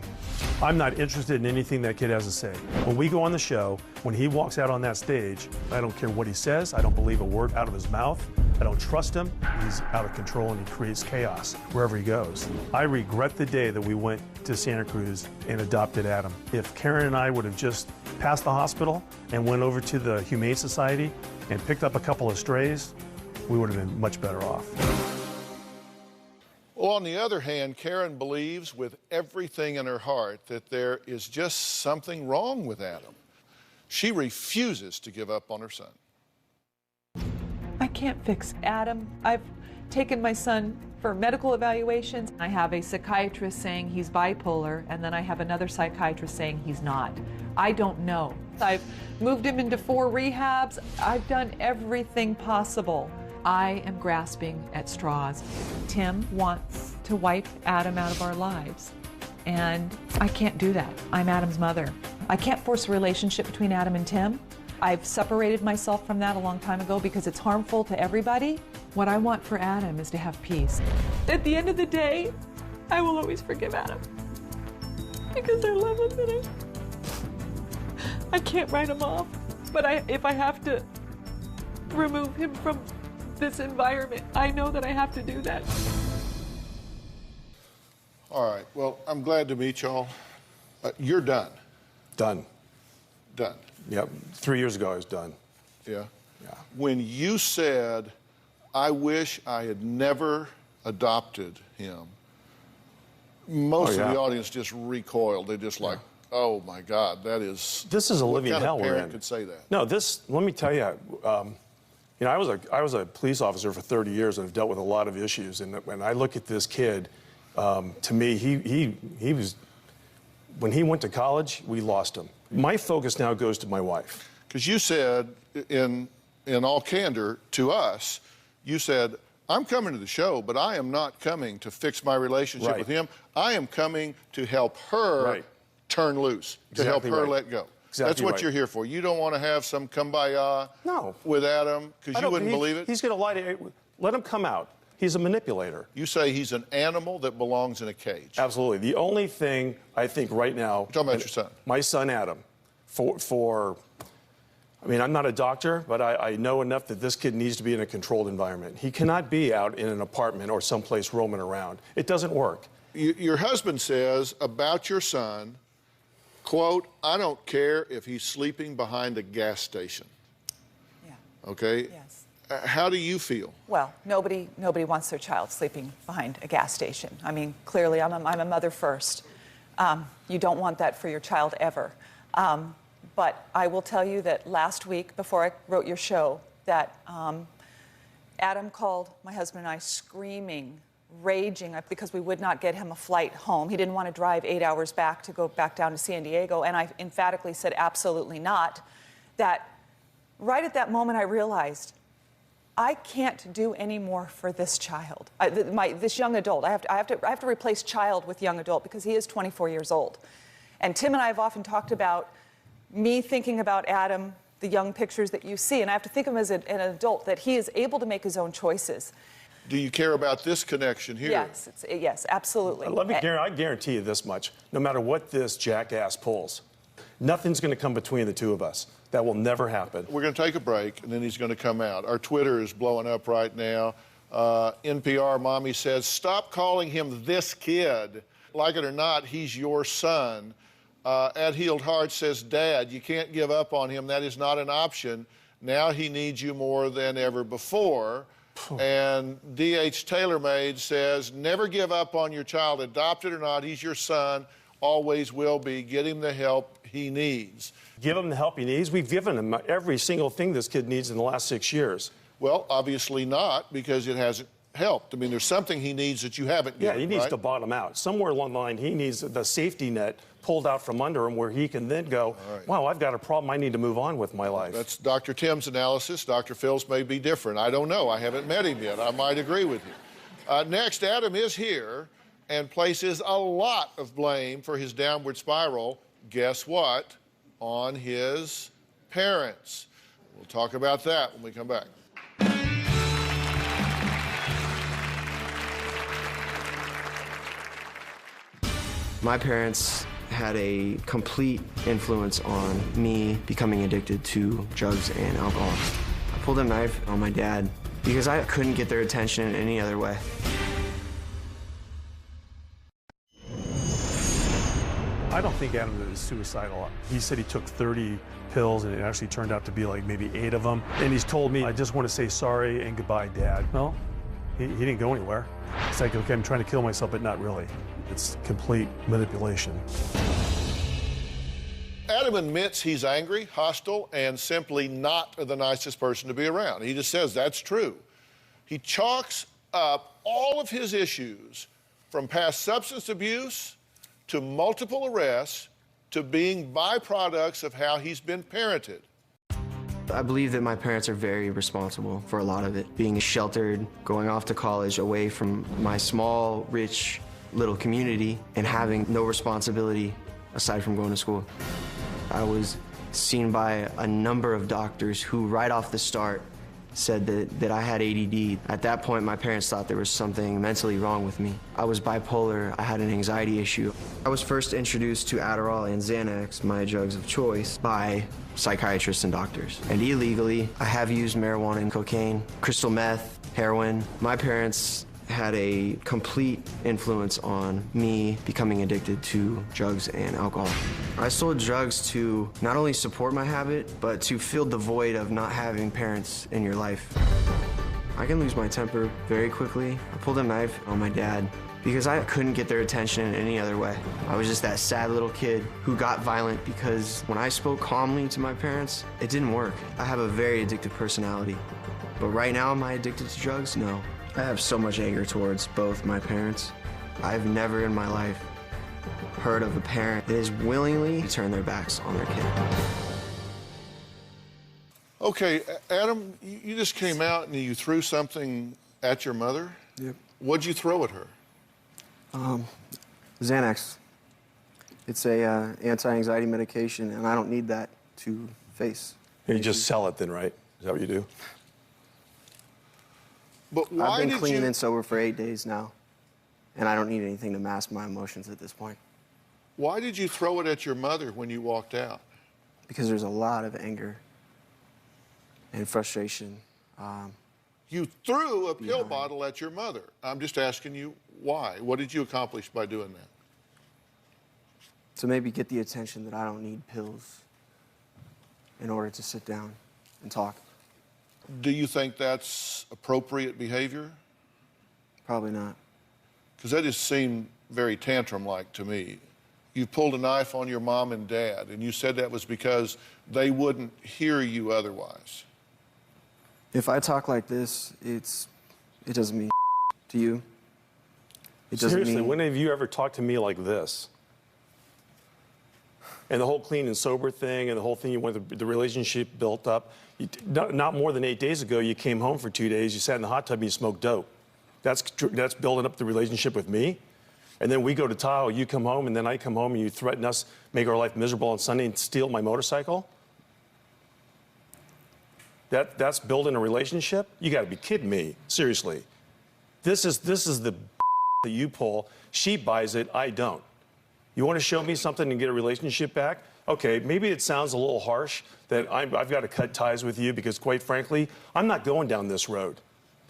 I'm not interested in anything that kid has to say. When we go on the show, when he walks out on that stage, I don't care what he says. I don't believe a word out of his mouth. I don't trust him. He's out of control and he creates chaos wherever he goes. I regret the day that we went to Santa Cruz and adopted Adam. If Karen and I would have just passed the hospital and went over to the Humane Society and picked up a couple of strays, we would have been much better off. Well, on the other hand, Karen believes with everything in her heart that there is just something wrong with Adam. She refuses to give up on her son. I can't fix Adam. I've taken my son for medical evaluations. I have a psychiatrist saying he's bipolar, and then I have another psychiatrist saying he's not. I don't know. I've moved him into 4 rehabs. I've done everything possible. I am grasping at straws. Tim wants to wipe Adam out of our lives, and I can't do that. I'm Adam's mother. I can't force a relationship between Adam and Tim. I've separated myself from that a long time ago because it's harmful to everybody. What I want for Adam is to have peace. At the end of the day, I will always forgive Adam because I love him and I can't write him off. But if I have to remove him from this environment, I know that I have to do that. All right, well, I'm glad to meet y'all. You're done. Done. Done. Yep. 3 years ago, I was done. Yeah? Yeah. When you said, I wish I had never adopted him, most of the audience just recoiled. They just like, oh my God, that is... This is a living hell what kind of we're parent in. could say that? No, let me tell you, you know, I was a police officer for 30 years and I've dealt with a lot of issues. And when I look at this kid, to me, he was, when he went to college, we lost him. My focus now goes to my wife. Because you said, in all candor to us, you said, I'm coming to the show, but I am not coming to fix my relationship with him. I am coming to help her turn loose, to help her let go. Exactly. That's what you're here for. You don't want to have some kumbaya with Adam because you wouldn't believe it? He's going to lie to you. Let him come out. He's a manipulator. You say he's an animal that belongs in a cage. Absolutely. The only thing I think right now... You're talking about your son. My son, Adam, I mean, I'm not a doctor, but I know enough that this kid needs to be in a controlled environment. He cannot be out in an apartment or someplace roaming around. It doesn't work. Your husband says about your son, quote, I don't care if he's sleeping behind a gas station. Yeah. Okay? Yes. How do you feel? Well, nobody wants their child sleeping behind a gas station. I mean, clearly, I'm a mother first. You don't want that for your child ever. But I will tell you that last week, before I wrote your show, that Adam called my husband and I screaming, raging, because we would not get him a flight home. He didn't want to drive 8 hours back to go back down to San Diego, and I emphatically said absolutely not. That right at that moment I realized I can't do any more for this child, this young adult. I have to replace child with young adult because he is 24 years old. And Tim and I have often talked about me thinking about Adam, the young pictures that you see, and I have to think of him as an adult, that he is able to make his own choices. Do you care about this connection here? Yes, yes, absolutely. I guarantee you this much. No matter what this jackass pulls, nothing's going to come between the two of us. That will never happen. We're going to take a break, and then he's going to come out. Our Twitter is blowing up right now. NPR Mommy says, stop calling him this kid. Like it or not, he's your son. At Healed Heart says, Dad, you can't give up on him. That is not an option. Now he needs you more than ever before. And D.H. TaylorMade says, never give up on your child, adopted or not. He's your son, always will be. Get him the help he needs. Give him the help he needs? We've given him every single thing this kid needs in the last 6 years. Well, obviously not, because it hasn't helped. I mean, there's something he needs that you haven't given, he needs right? to bottom out. Somewhere along the line, he needs the safety net pulled out from under him where he can then go, wow, I've got a problem. I need to move on with my life. That's Dr. Tim's analysis. Dr. Phil's may be different. I don't know. I haven't met him yet. I might agree with you. Next, Adam is here and places a lot of blame for his downward spiral. Guess what? On his parents. We'll talk about that when we come back. My parents had a complete influence on me becoming addicted to drugs and alcohol. I pulled a knife on my dad because I couldn't get their attention in any other way. I don't think Adam is suicidal. He said he took 30 pills, and it actually turned out to be like maybe 8 of them. And he's told me, I just want to say sorry and goodbye, Dad. Well, he didn't go anywhere. It's like, okay, I'm trying to kill myself, but not really. It's complete manipulation. Adam admits he's angry, hostile, and simply not the nicest person to be around. He just says that's true. He chalks up all of his issues, from past substance abuse to multiple arrests to being byproducts of how he's been parented. I believe that my parents are very responsible for a lot of it. Being sheltered, going off to college away from my small, rich, little community, and having no responsibility aside from going to school. I was seen by a number of doctors who right off the start said that I had ADD. At that point, my parents thought there was something mentally wrong with me. I was bipolar, I had an anxiety issue. I was first introduced to Adderall and Xanax, my drugs of choice, by psychiatrists and doctors. And illegally, I have used marijuana and cocaine, crystal meth, heroin. My parents had a complete influence on me becoming addicted to drugs and alcohol. I sold drugs to not only support my habit, but to fill the void of not having parents in your life. I can lose my temper very quickly. I pulled a knife on my dad because I couldn't get their attention in any other way. I was just that sad little kid who got violent because when I spoke calmly to my parents, it didn't work. I have a very addictive personality. But right now, am I addicted to drugs? No. I have so much anger towards both my parents. I've never in my life heard of a parent that is willingly turn their backs on their kid. Okay, Adam, you just came out and you threw something at your mother? Yep. What'd you throw at her? Xanax. It's a anti-anxiety medication, and I don't need that to face. You just sell it then, right? Is that what you do? But why I've been did clean you... and sober for 8 days now, and I don't need anything to mask my emotions at this point. Why did you throw it at your mother when you walked out? Because there's a lot of anger and frustration. You threw a pill bottle at your mother. I'm just asking you why. What did you accomplish by doing that? To maybe get the attention that I don't need pills in order to sit down and talk. Do you think that's appropriate behavior? Probably not. Because that just seemed very tantrum-like to me. You pulled a knife on your mom and dad, and you said that was because they wouldn't hear you otherwise. If I talk like this, it doesn't mean to you. It doesn't Seriously, mean... when have you ever talked to me like this? And the whole clean and sober thing and the whole thing, the relationship built up. Not more than 8 days ago, you came home for 2 days, you sat in the hot tub and you smoked dope. That's building up the relationship with me? And then we go to Tahoe, you come home, and then I come home and you threaten us, make our life miserable on Sunday and steal my motorcycle? That's building a relationship? You gotta be kidding me, seriously. This is the that you pull. She buys it, I don't. You want to show me something and get a relationship back? Okay, maybe it sounds a little harsh that I've got to cut ties with you because, quite frankly, I'm not going down this road.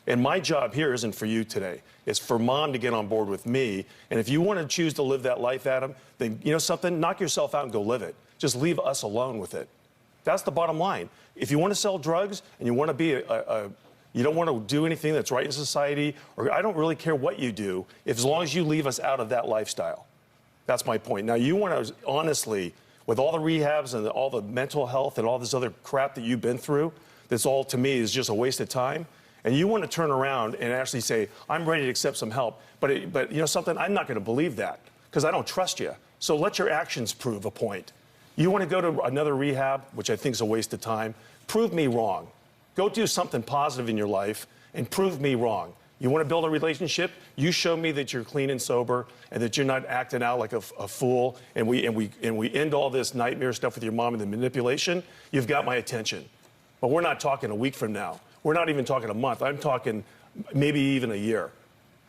And my job here isn't for you today. It's for Mom to get on board with me. And if you want to choose to live that life, Adam, then you know something? Knock yourself out and go live it. Just leave us alone with it. That's the bottom line. If you want to sell drugs and you want to be you don't want to do anything that's right in society, or I don't really care what you do, as long as you leave us out of that lifestyle. That's my point. Now, you want to, honestly, with all the rehabs and all the mental health and all this other crap that you've been through, that's all, to me, is just a waste of time, and you want to turn around and actually say, I'm ready to accept some help, but you know something? I'm not going to believe that, because I don't trust you. So let your actions prove a point. You want to go to another rehab, which I think is a waste of time, prove me wrong. Go do something positive in your life and prove me wrong. You want to build a relationship? You show me that you're clean and sober and that you're not acting out like a fool, and we end all this nightmare stuff with your mom and the manipulation. You've got my attention. But we're not talking a week from now. We're not even talking a month. I'm talking maybe even a year.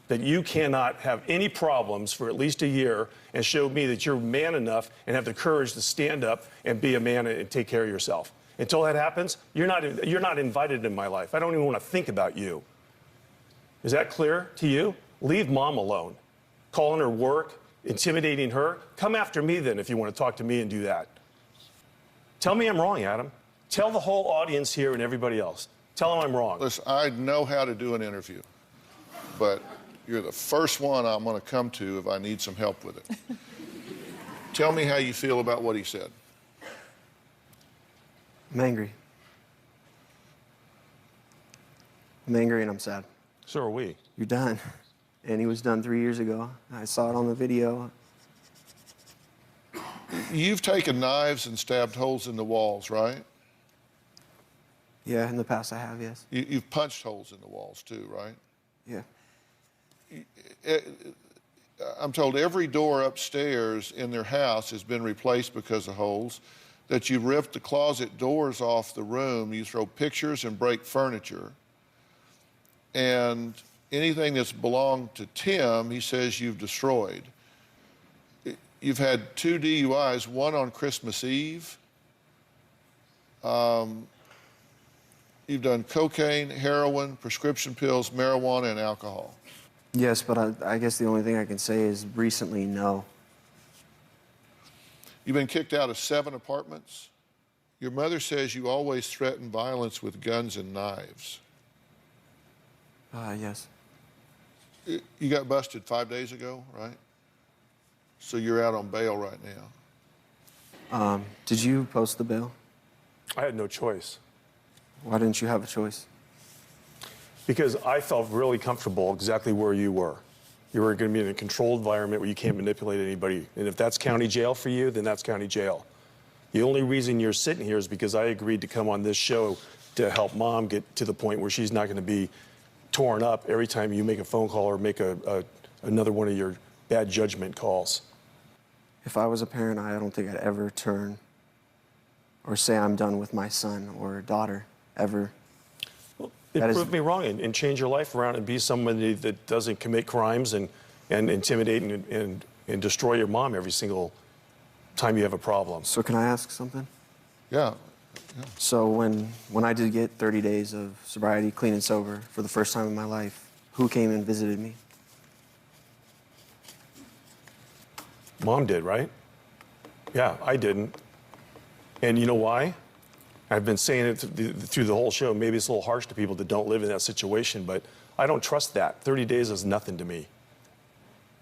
That you cannot have any problems for at least a year and show me that you're man enough and have the courage to stand up and be a man and take care of yourself. Until that happens, you're not invited in my life. I don't even want to think about you. Is that clear to you? Leave Mom alone. Calling her work, intimidating her. Come after me then if you want to talk to me and do that. Tell me I'm wrong, Adam. Tell the whole audience here and everybody else. Tell them I'm wrong. Listen, I know how to do an interview, but you're the first one I'm going to come to if I need some help with it. Tell me how you feel about what he said. I'm angry. I'm angry and I'm sad. So are we. You're done. And he was done 3 years ago. I saw it on the video. You've taken knives and stabbed holes in the walls, right? Yeah, in the past I have, yes. You've punched holes in the walls too, right? Yeah. I'm told every door upstairs in their house has been replaced because of holes, that you ripped the closet doors off the room, you throw pictures and break furniture. And anything that's belonged to Tim, he says you've destroyed. You've had 2 DUIs, one on Christmas Eve. You've done cocaine, heroin, prescription pills, marijuana, and alcohol. Yes, but I guess the only thing I can say is recently, no. You've been kicked out of 7 apartments. Your mother says you always threaten violence with guns and knives. Yes. You got busted 5 days ago, right? So you're out on bail right now. Did you post the bail? I had no choice. Why didn't you have a choice? Because I felt really comfortable exactly where you were. You were going to be in a controlled environment where you can't manipulate anybody. And if that's county jail for you, then that's county jail. The only reason you're sitting here is because I agreed to come on this show to help Mom get to the point where she's not going to be torn up every time you make a phone call or make another one of your bad judgment calls. If I was a parent, I don't think I'd ever turn or say I'm done with my son or daughter, ever. prove me wrong and change your life around and be somebody that doesn't commit crimes and intimidate and destroy your mom every single time you have a problem. So can I ask something? Yeah. So when I did get 30 days of sobriety, clean and sober, for the first time in my life, who came and visited me? Mom did, right? Yeah, I didn't. And you know why? I've been saying it through the whole show. Maybe it's a little harsh to people that don't live in that situation, but I don't trust that. 30 days is nothing to me.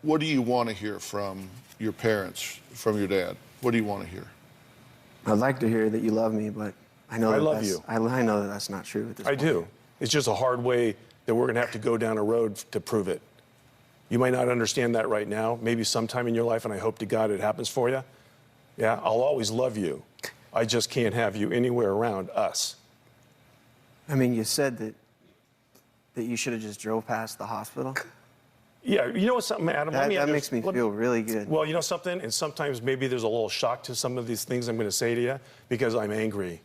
What do you want to hear from your parents, from your dad? What do you want to hear? I'd like to hear that you love me, but I know I that love you. I know that that's not true at this point. I do. It's just a hard way that we're going to have to go down a road to prove it. You might not understand that right now, maybe sometime in your life, and I hope to God it happens for you. Yeah, I'll always love you. I just can't have you anywhere around us. I mean, you said that you should have just drove past the hospital. Yeah, you know what, something, Adam? That makes me feel really good. Well, you know something? And sometimes maybe there's a little shock to some of these things I'm going to say to you because I'm angry.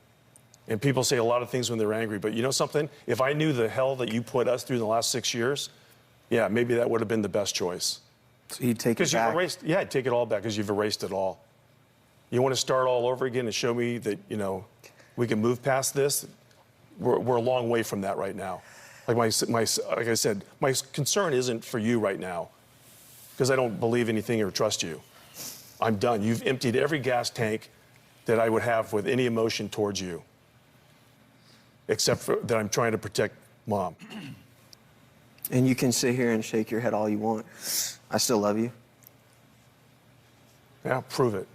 And people say a lot of things when they're angry. But you know something? If I knew the hell that you put us through in the last 6 years, yeah, maybe that would have been the best choice. So you'd take it back? Because you've erased, yeah, I'd take it all back because you've erased it all. You want to start all over again and show me that, you know, we can move past this? We're a long way from that right now. Like like I said, my concern isn't for you right now because I don't believe anything or trust you. I'm done. You've emptied every gas tank that I would have with any emotion towards you, except for that I'm trying to protect Mom. And you can sit here and shake your head all you want. I still love you. Yeah, prove it.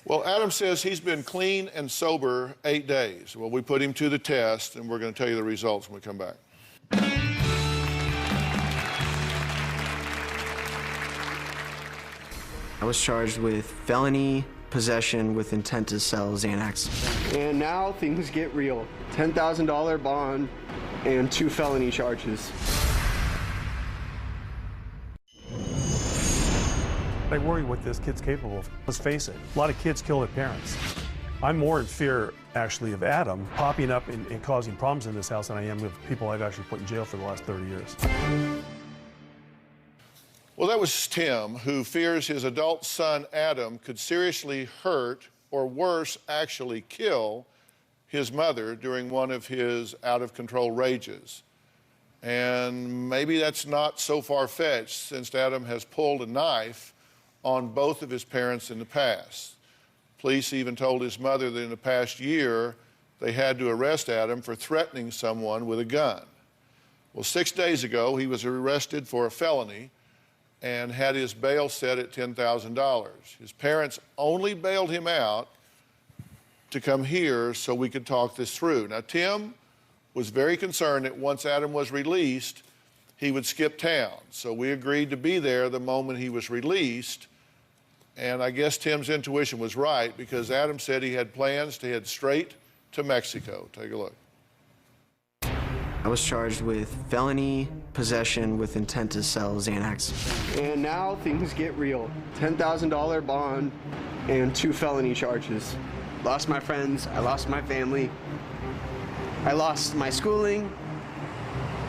Well, Adam says he's been clean and sober 8 days. Well, we put him to the test, and we're going to tell you the results when we come back. I was charged with felony possession with intent to sell Xanax. And now things get real. $10,000 bond and 2 felony charges. I worry what this kid's capable of. Let's face it, a lot of kids kill their parents. I'm more in fear, actually, of Adam popping up and causing problems in this house than I am with people I've actually put in jail for the last 30 years. Well, that was Tim, who fears his adult son, Adam, could seriously hurt or worse, actually kill his mother during one of his out-of-control rages. And maybe that's not so far-fetched since Adam has pulled a knife on both of his parents in the past. Police even told his mother that in the past year, they had to arrest Adam for threatening someone with a gun. Well, 6 days ago, he was arrested for a felony and had his bail set at $10,000. His parents only bailed him out to come here so we could talk this through. Now, Tim was very concerned that once Adam was released, he would skip town. So we agreed to be there the moment he was released. And I guess Tim's intuition was right because Adam said he had plans to head straight to Mexico. Take a look. I was charged with felony possession with intent to sell Xanax. And now things get real. $10,000 bond and 2 felony charges. Lost my friends, I lost my family, I lost my schooling,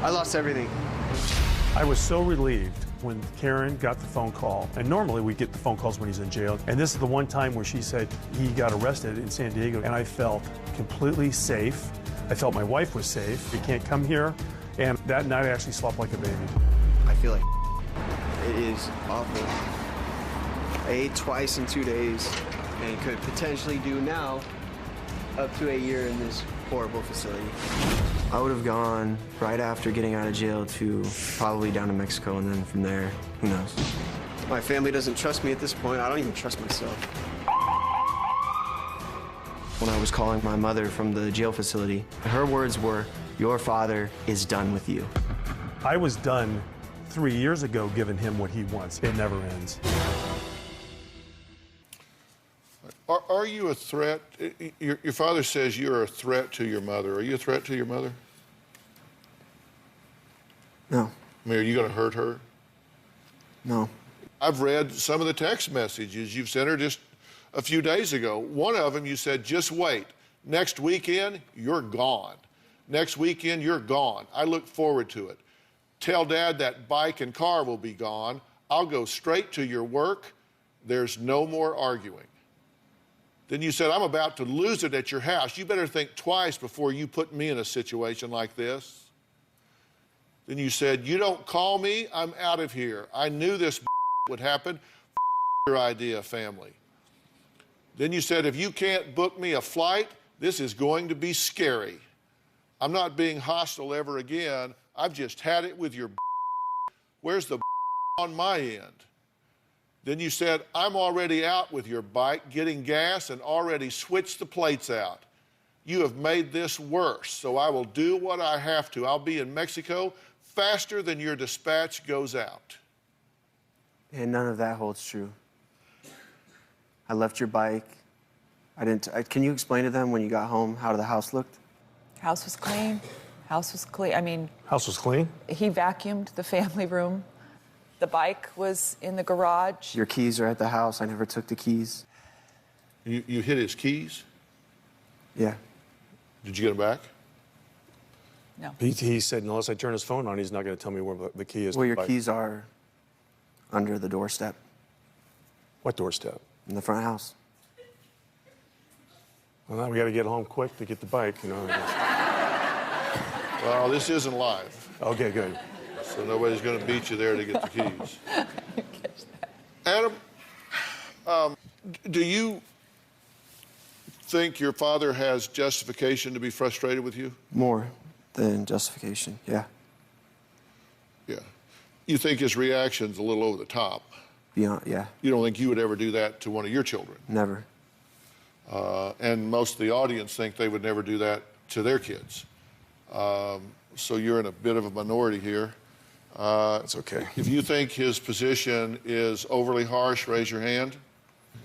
I lost everything. I was so relieved when Karen got the phone call, and normally we get the phone calls when he's in jail, and this is the one time where she said he got arrested in San Diego, and I felt completely safe. I felt my wife was safe. He can't come here, and that night I actually slept like a baby. I feel like it is awful. I ate twice in 2 days and could potentially do now up to a year in this horrible facility. I would have gone right after getting out of jail to probably down to Mexico, and then from there, who knows? My family doesn't trust me at this point. I don't even trust myself. When I was calling my mother from the jail facility, her words were, "Your father is done with you." I was done 3 years ago giving him what he wants. It never ends. Are you a threat? Your father says you're a threat to your mother. Are you a threat to your mother? No. I mean, are you going to hurt her? No. I've read some of the text messages you've sent her just a few days ago. One of them you said, just wait. Next weekend, you're gone. Next weekend, you're gone. I look forward to it. Tell Dad that bike and car will be gone. I'll go straight to your work. There's no more arguing. Then you said, I'm about to lose it at your house. You better think twice before you put me in a situation like this. Then you said, you don't call me, I'm out of here. I knew this would happen. Your idea, family. Then you said, if you can't book me a flight, this is going to be scary. I'm not being hostile ever again. I've just had it with your Where's the on my end? Then you said, I'm already out with your bike, getting gas, and already switched the plates out. You have made this worse, so I will do what I have to. I'll be in Mexico faster than your dispatch goes out. And none of that holds true. I left your bike. Can you explain to them when you got home how the house looked? House was clean. House was clean. I mean, House was clean? he vacuumed the family room. The bike was in the garage. Your keys are at the house. I never took the keys. You hid his keys? Yeah. Did you get them back? No. He said unless I turn his phone on, he's not going to tell me where the key is. Well, your keys are under the doorstep. What doorstep? In the front house. Well, now we got to get home quick to get the bike, you know. Well, this isn't live. Okay, good. So nobody's going to beat you there to get the keys. Adam, do you think your father has justification to be frustrated with you? More than justification, yeah. Yeah. You think his reaction's a little over the top? Beyond, yeah. You don't think you would ever do that to one of your children? Never. And most of the audience think they would never do that to their kids. So you're in a bit of a minority here. That's okay. If you think his position is overly harsh, raise your hand.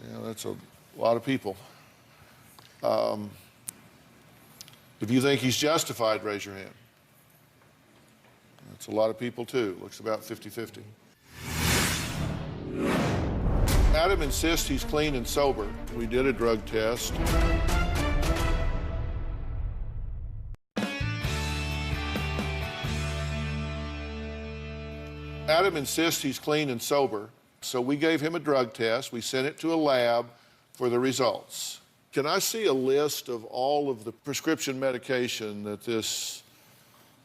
Yeah, that's a lot of people. If you think he's justified, raise your hand. That's a lot of people too. Looks about 50-50. Adam insists he's clean and sober. We did a drug test. Adam insists he's clean and sober, so we gave him a drug test. We sent it to a lab for the results. Can I see a list of all of the prescription medication that this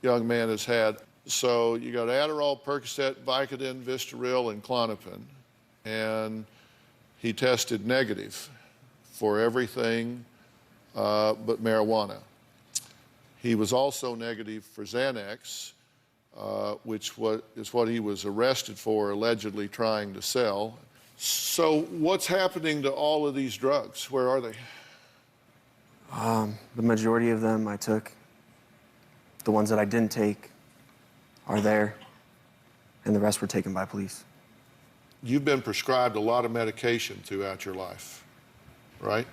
young man has had? So you got Adderall, Percocet, Vicodin, Vistaril, and Klonopin. And he tested negative for everything but marijuana. He was also negative for Xanax, which is what he was arrested for, allegedly trying to sell. So what's happening to all of these drugs? Where are they? The majority of them I took. The ones that I didn't take are there, and the rest were taken by police. You've been prescribed a lot of medication throughout your life, right?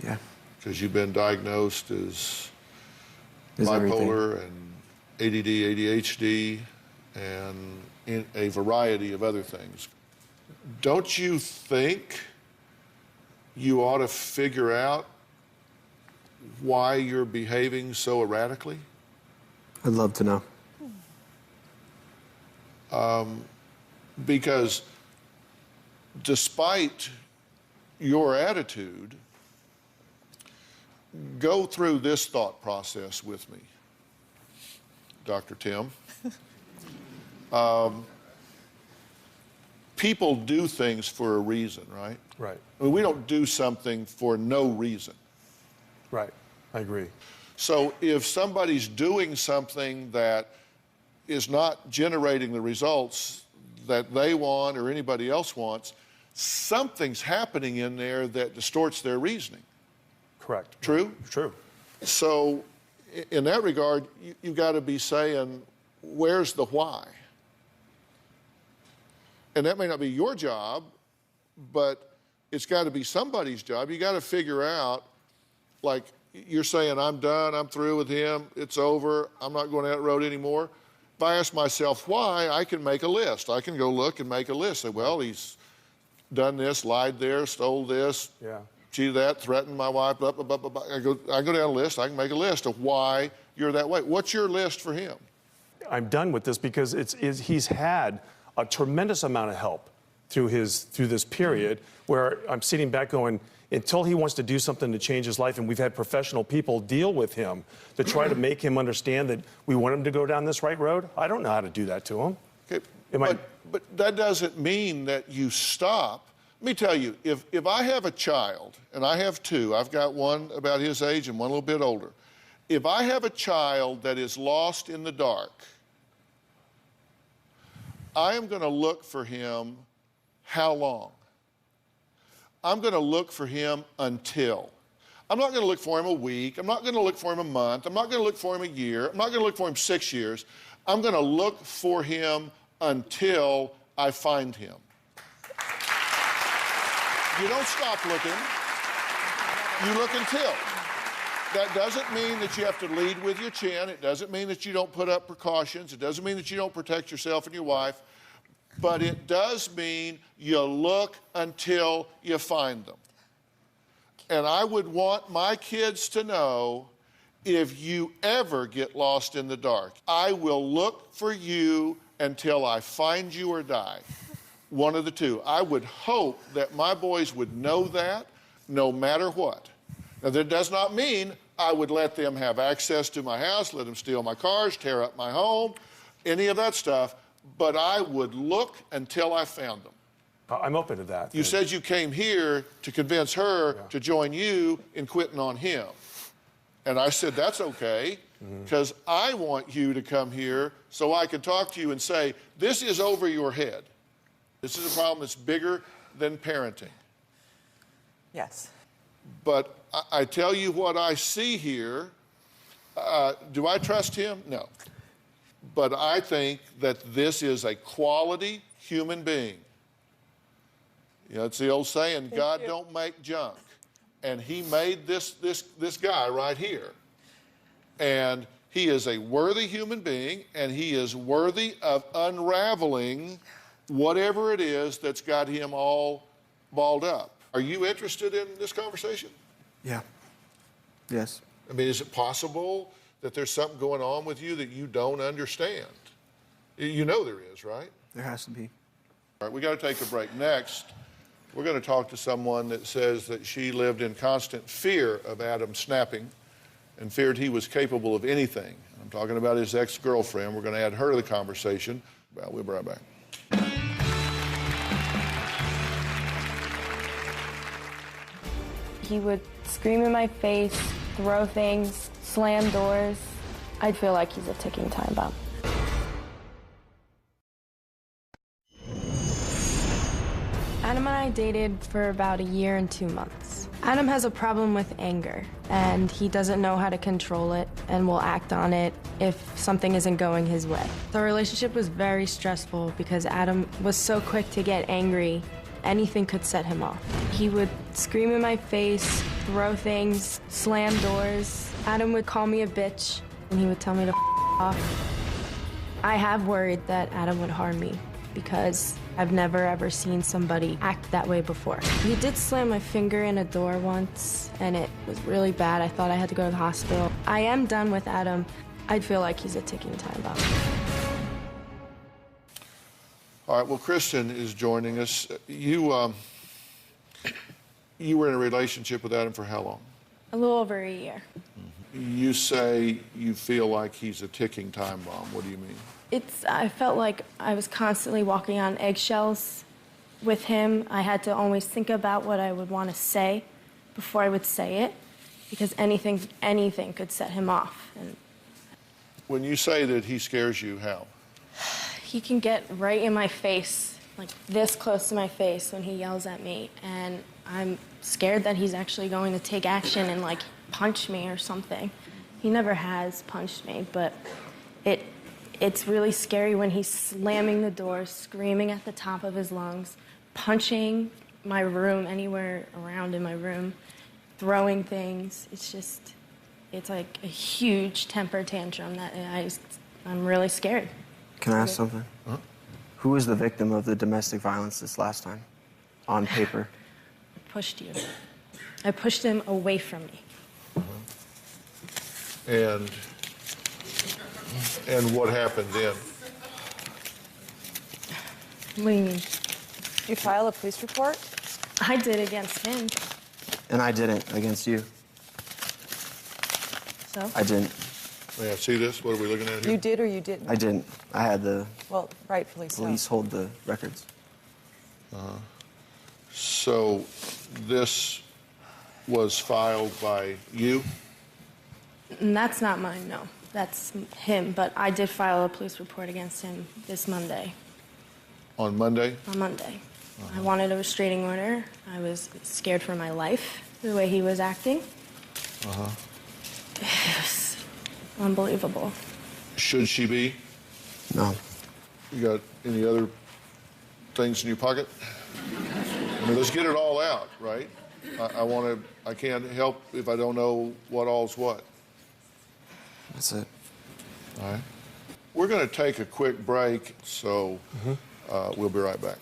Yeah. Because you've been diagnosed as everything. bipolar and ADD, ADHD, and a variety of other things. Don't you think you ought to figure out why you're behaving so erratically? I'd love to know. Because despite your attitude, go through this thought process with me, Dr. Tim. People do things for a reason, right? Right. I mean, we don't do something for no reason. Right. I agree. So if somebody's doing something that is not generating the results that they want or anybody else wants, something's happening in there that distorts their reasoning. Correct. True? True. So in that regard, you've got to be saying, where's the why? And that may not be your job, but it's got to be somebody's job. You got to figure out, like you're saying, I'm done, I'm through with him, it's over, I'm not going down that road anymore. If I ask myself why, I can make a list. I can go look and make a list. Say, well, he's done this, lied there, stole this, cheated that, threatened my wife, blah, blah, blah, blah, blah. I go down a list. I can make a list of why you're that way. What's your list for him? I'm done with this because he's had a tremendous amount of help through this period where I'm sitting back going, until he wants to do something to change his life, and we've had professional people deal with him to try to make him understand that we want him to go down this right road. I don't know how to do that to him. Okay, but that doesn't mean that you stop. Let me tell you, if I have a child, and I have two, I've got one about his age and one a little bit older. If I have a child that is lost in the dark, I am going to look for him how long? I'm going to look for him until. I'm not going to look for him a week. I'm not going to look for him a month. I'm not going to look for him a year. I'm not going to look for him 6 years. I'm going to look for him until I find him. You don't stop looking. You look until. That doesn't mean that you have to lead with your chin. It doesn't mean that you don't put up precautions. It doesn't mean that you don't protect yourself and your wife. But it does mean you look until you find them. And I would want my kids to know, if you ever get lost in the dark, I will look for you until I find you or die. One of the two. I would hope that my boys would know that no matter what. Now, that does not mean I would let them have access to my house, let them steal my cars, tear up my home, any of that stuff. But I would look until I found them. I'm open to that. You said you came here to convince her to join you in quitting on him. And I said, that's okay, because I want you to come here so I can talk to you and say, this is over your head. This is a problem that's bigger than parenting. Yes. But I tell you what I see here. Do I trust him? No. But I think that this is a quality human being. You know, it's the old saying, God don't make junk. And he made this guy right here. And he is a worthy human being, and he is worthy of unraveling whatever it is that's got him all balled up. Are you interested in this conversation? Yeah. Yes. I mean, is it possible that there's something going on with you that you don't understand? You know there is, right? There has to be. All right, we got to take a break. Next, we're going to talk to someone that says that she lived in constant fear of Adam snapping and feared he was capable of anything. I'm talking about his ex-girlfriend. We're going to add her to the conversation. Well, we'll be right back. He would scream in my face, throw things, slam doors. I'd feel like he's a ticking time bomb. Adam and I dated for about 1 year and 2 months. Adam has a problem with anger, and he doesn't know how to control it and will act on it if something isn't going his way. The relationship was very stressful because Adam was so quick to get angry. Anything could set him off. He would scream in my face, throw things, slam doors. Adam would call me a bitch, and he would tell me to off. I have worried that Adam would harm me because I've never ever seen somebody act that way before. He did slam my finger in a door once, and it was really bad. I thought I had to go to the hospital. I am done with Adam. I'd feel like he's a ticking time bomb. All right, well, Kristen is joining us. You were in a relationship with Adam for how long? A little over 1 year. You say you feel like he's a ticking time bomb. What do you mean? I felt like I was constantly walking on eggshells with him. I had to always think about what I would want to say before I would say it, because anything could set him off. And when you say that he scares you, how? he can get right in my face, like this close to my face when he yells at me, and I'm scared that he's actually going to take action and like punch me or something. He never has punched me, but it's really scary when he's slamming the door, screaming at the top of his lungs, punching my room, anywhere around in my room, throwing things. It's like a huge temper tantrum that I'm really scared. Can I ask something? Huh? Who was the victim of the domestic violence this last time, on paper? I pushed you. I pushed him away from me. And And what happened then? What do you mean? You file a police report? I did against him. And I didn't against you. So? I didn't. Yeah, see this? What are we looking at here? You did or you didn't? I didn't. I had the Well, rightfully so. police hold the records. So this was filed by you? And that's not mine, no. That's him, but I did file a police report against him this Monday. On Monday? On Monday. I wanted a restraining order. I was scared for my life, the way he was acting. Uh-huh. It was unbelievable. Should she be? No. You got any other things in your pocket? I mean, let's get it all out, right? I can't help if I don't know what all's what. That's it. All right. We're going to take a quick break, so we'll be right back.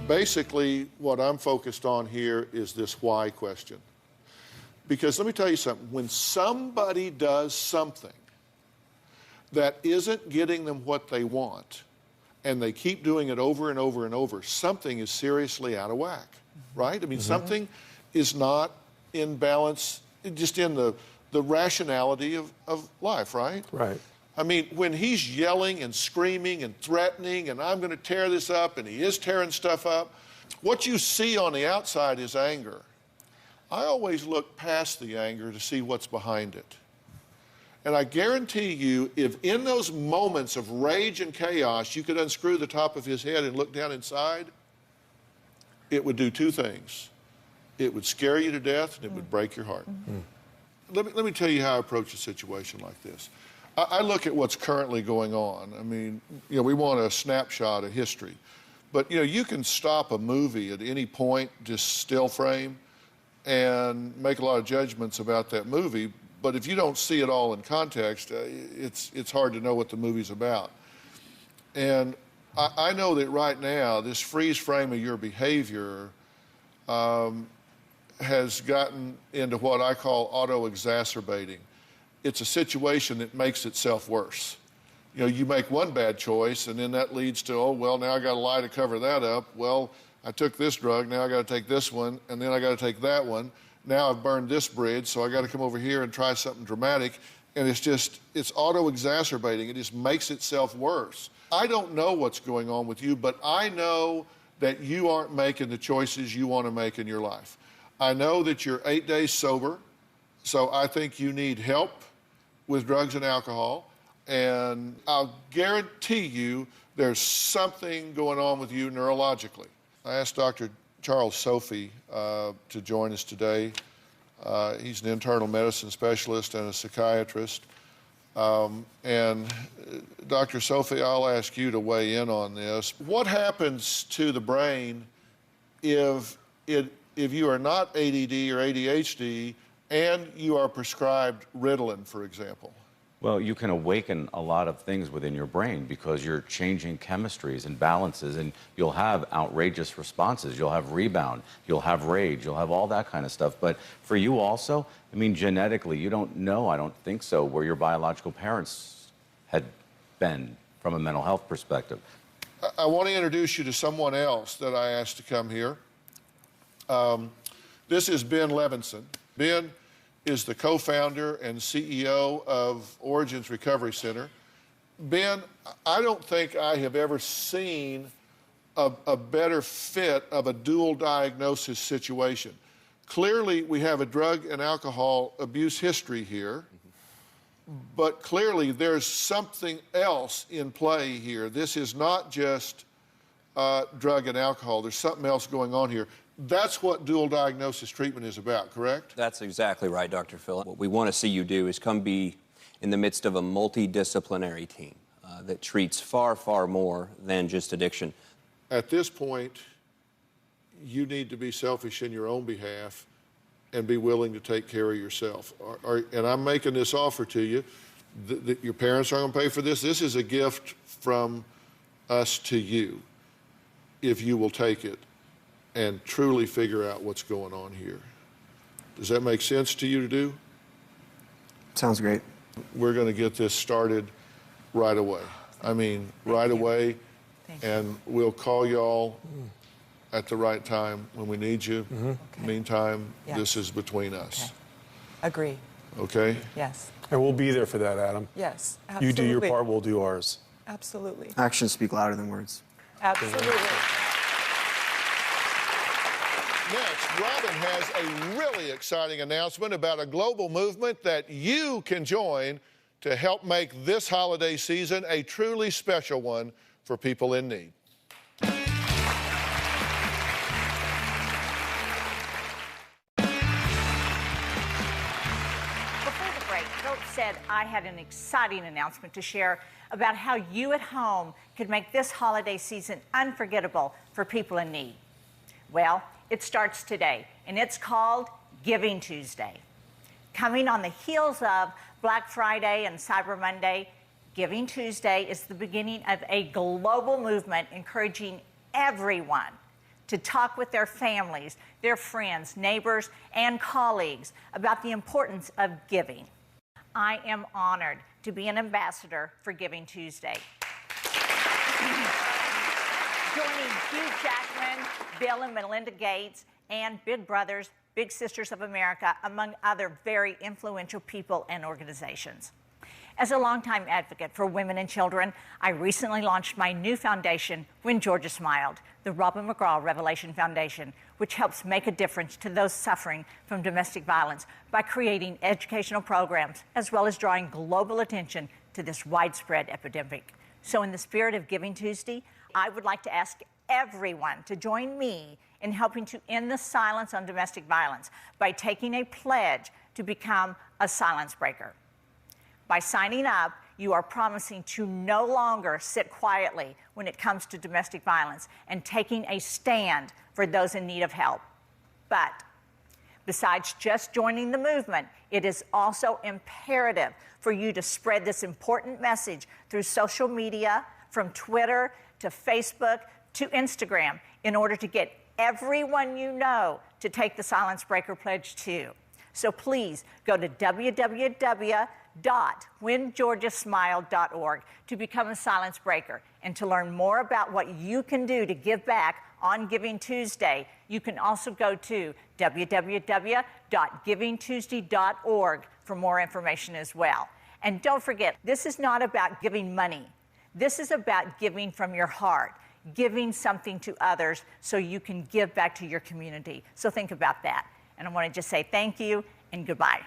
Basically, what I'm focused on here is this why question. Because let me tell you something, when somebody does something that isn't getting them what they want, and they keep doing it over and over and over, something is seriously out of whack, right? I mean, something is not in balance, just in the rationality of life, right? Right. I mean, when he's yelling and screaming and threatening, and I'm going to tear this up, and he is tearing stuff up, what you see on the outside is anger. I always look past the anger to see what's behind it. And I guarantee you, if in those moments of rage and chaos, you could unscrew the top of his head and look down inside, it would do two things. It would scare you to death, and it would break your heart. Let me tell you how I approach a situation like this. I look at what's currently going on. I mean, you know, we want a snapshot of history. But, you know, you can stop a movie at any point, just still frame, and make a lot of judgments about that movie. But if you don't see it all in context, it's hard to know what the movie's about. And I know that right now, this freeze frame of your behavior has gotten into what I call auto-exacerbating. It's a situation that makes itself worse. You know, you make one bad choice, and then that leads to, oh, well, now I got to lie to cover that up. Well, I took this drug, now I got to take this one, and then I got to take that one. Now I've burned this bridge, so I got to come over here and try something dramatic. And it's auto-exacerbating. It just makes itself worse. I don't know what's going on with you, but I know that you aren't making the choices you want to make in your life. I know that you're 8 days sober, so I think you need help with drugs and alcohol. And I'll guarantee you there's something going on with you neurologically. I asked Dr. Charles Sophie to join us today. He's an internal medicine specialist and a psychiatrist. And Dr. Sophie, I'll ask you to weigh in on this. What happens to the brain if you are not ADD or ADHD and you are prescribed Ritalin, for example? Well, you can awaken a lot of things within your brain because you're changing chemistries and balances, and you'll have outrageous responses. You'll have rebound, you'll have rage, you'll have all that kind of stuff. But for you also, I mean, genetically, you don't know, I don't think so, where your biological parents had been from a mental health perspective. I want to introduce you to someone else that I asked to come here. This is Ben Levinson. Ben is the co-founder and CEO of Origins Recovery Center. Ben, I don't think I have ever seen a better fit of a dual diagnosis situation. Clearly, we have a drug and alcohol abuse history here, but clearly there's something else in play here. This is not just drug and alcohol. There's something else going on here. That's what dual diagnosis treatment is about, correct? That's exactly right, Dr. Phill. What we want to see you do is come be in the midst of a multidisciplinary team that treats far, far more than just addiction. At this point, you need to be selfish in your own behalf and be willing to take care of yourself. And I'm making this offer to you. Your parents aren't going to pay for this. This is a gift from us to you. if you will take it and truly figure out what's going on here. Does that make sense to you to do? Sounds great. We're going to get this started right away. I mean, right away. And we'll call y'all at the right time when we need you. Meantime, this is between us. Agree. Okay? Yes. And we'll be there for that, Adam. Yes, You absolutely. do your part, we'll do ours. Absolutely. Actions speak louder than words. Absolutely. Next, Robin has a really exciting announcement about a global movement that you can join to help make this holiday season a truly special one for people in need. Phill said I had an exciting announcement to share about how you at home could make this holiday season unforgettable for people in need. Well, it starts today, and it's called Giving Tuesday. Coming on the heels of Black Friday and Cyber Monday, Giving Tuesday is the beginning of a global movement encouraging everyone to talk with their families, their friends, neighbors, and colleagues about the importance of giving. I am honored to be an ambassador for Giving Tuesday. Joining Hugh Jackman, Bill and Melinda Gates, and Big Brothers, Big Sisters of America, among other very influential people and organizations. As a longtime advocate for women and children, I recently launched my new foundation, When Georgia Smiled, the Robin McGraw Revelation Foundation, which helps make a difference to those suffering from domestic violence by creating educational programs, as well as drawing global attention to this widespread epidemic. So in the spirit of Giving Tuesday, I would like to ask everyone to join me in helping to end the silence on domestic violence by taking a pledge to become a silence breaker. By signing up, you are promising to no longer sit quietly when it comes to domestic violence and taking a stand for those in need of help. But besides just joining the movement, it is also imperative for you to spread this important message through social media, from Twitter to Facebook to Instagram, in order to get everyone you know to take the Silence Breaker Pledge too. So please go to www.whengeorgiasmiled.org to become a silence breaker. And to learn more about what you can do to give back on Giving Tuesday, you can also go to www.givingtuesday.org for more information as well. And don't forget, this is not about giving money. This is about giving from your heart, giving something to others so you can give back to your community. So think about that. And I want to just say thank you and goodbye.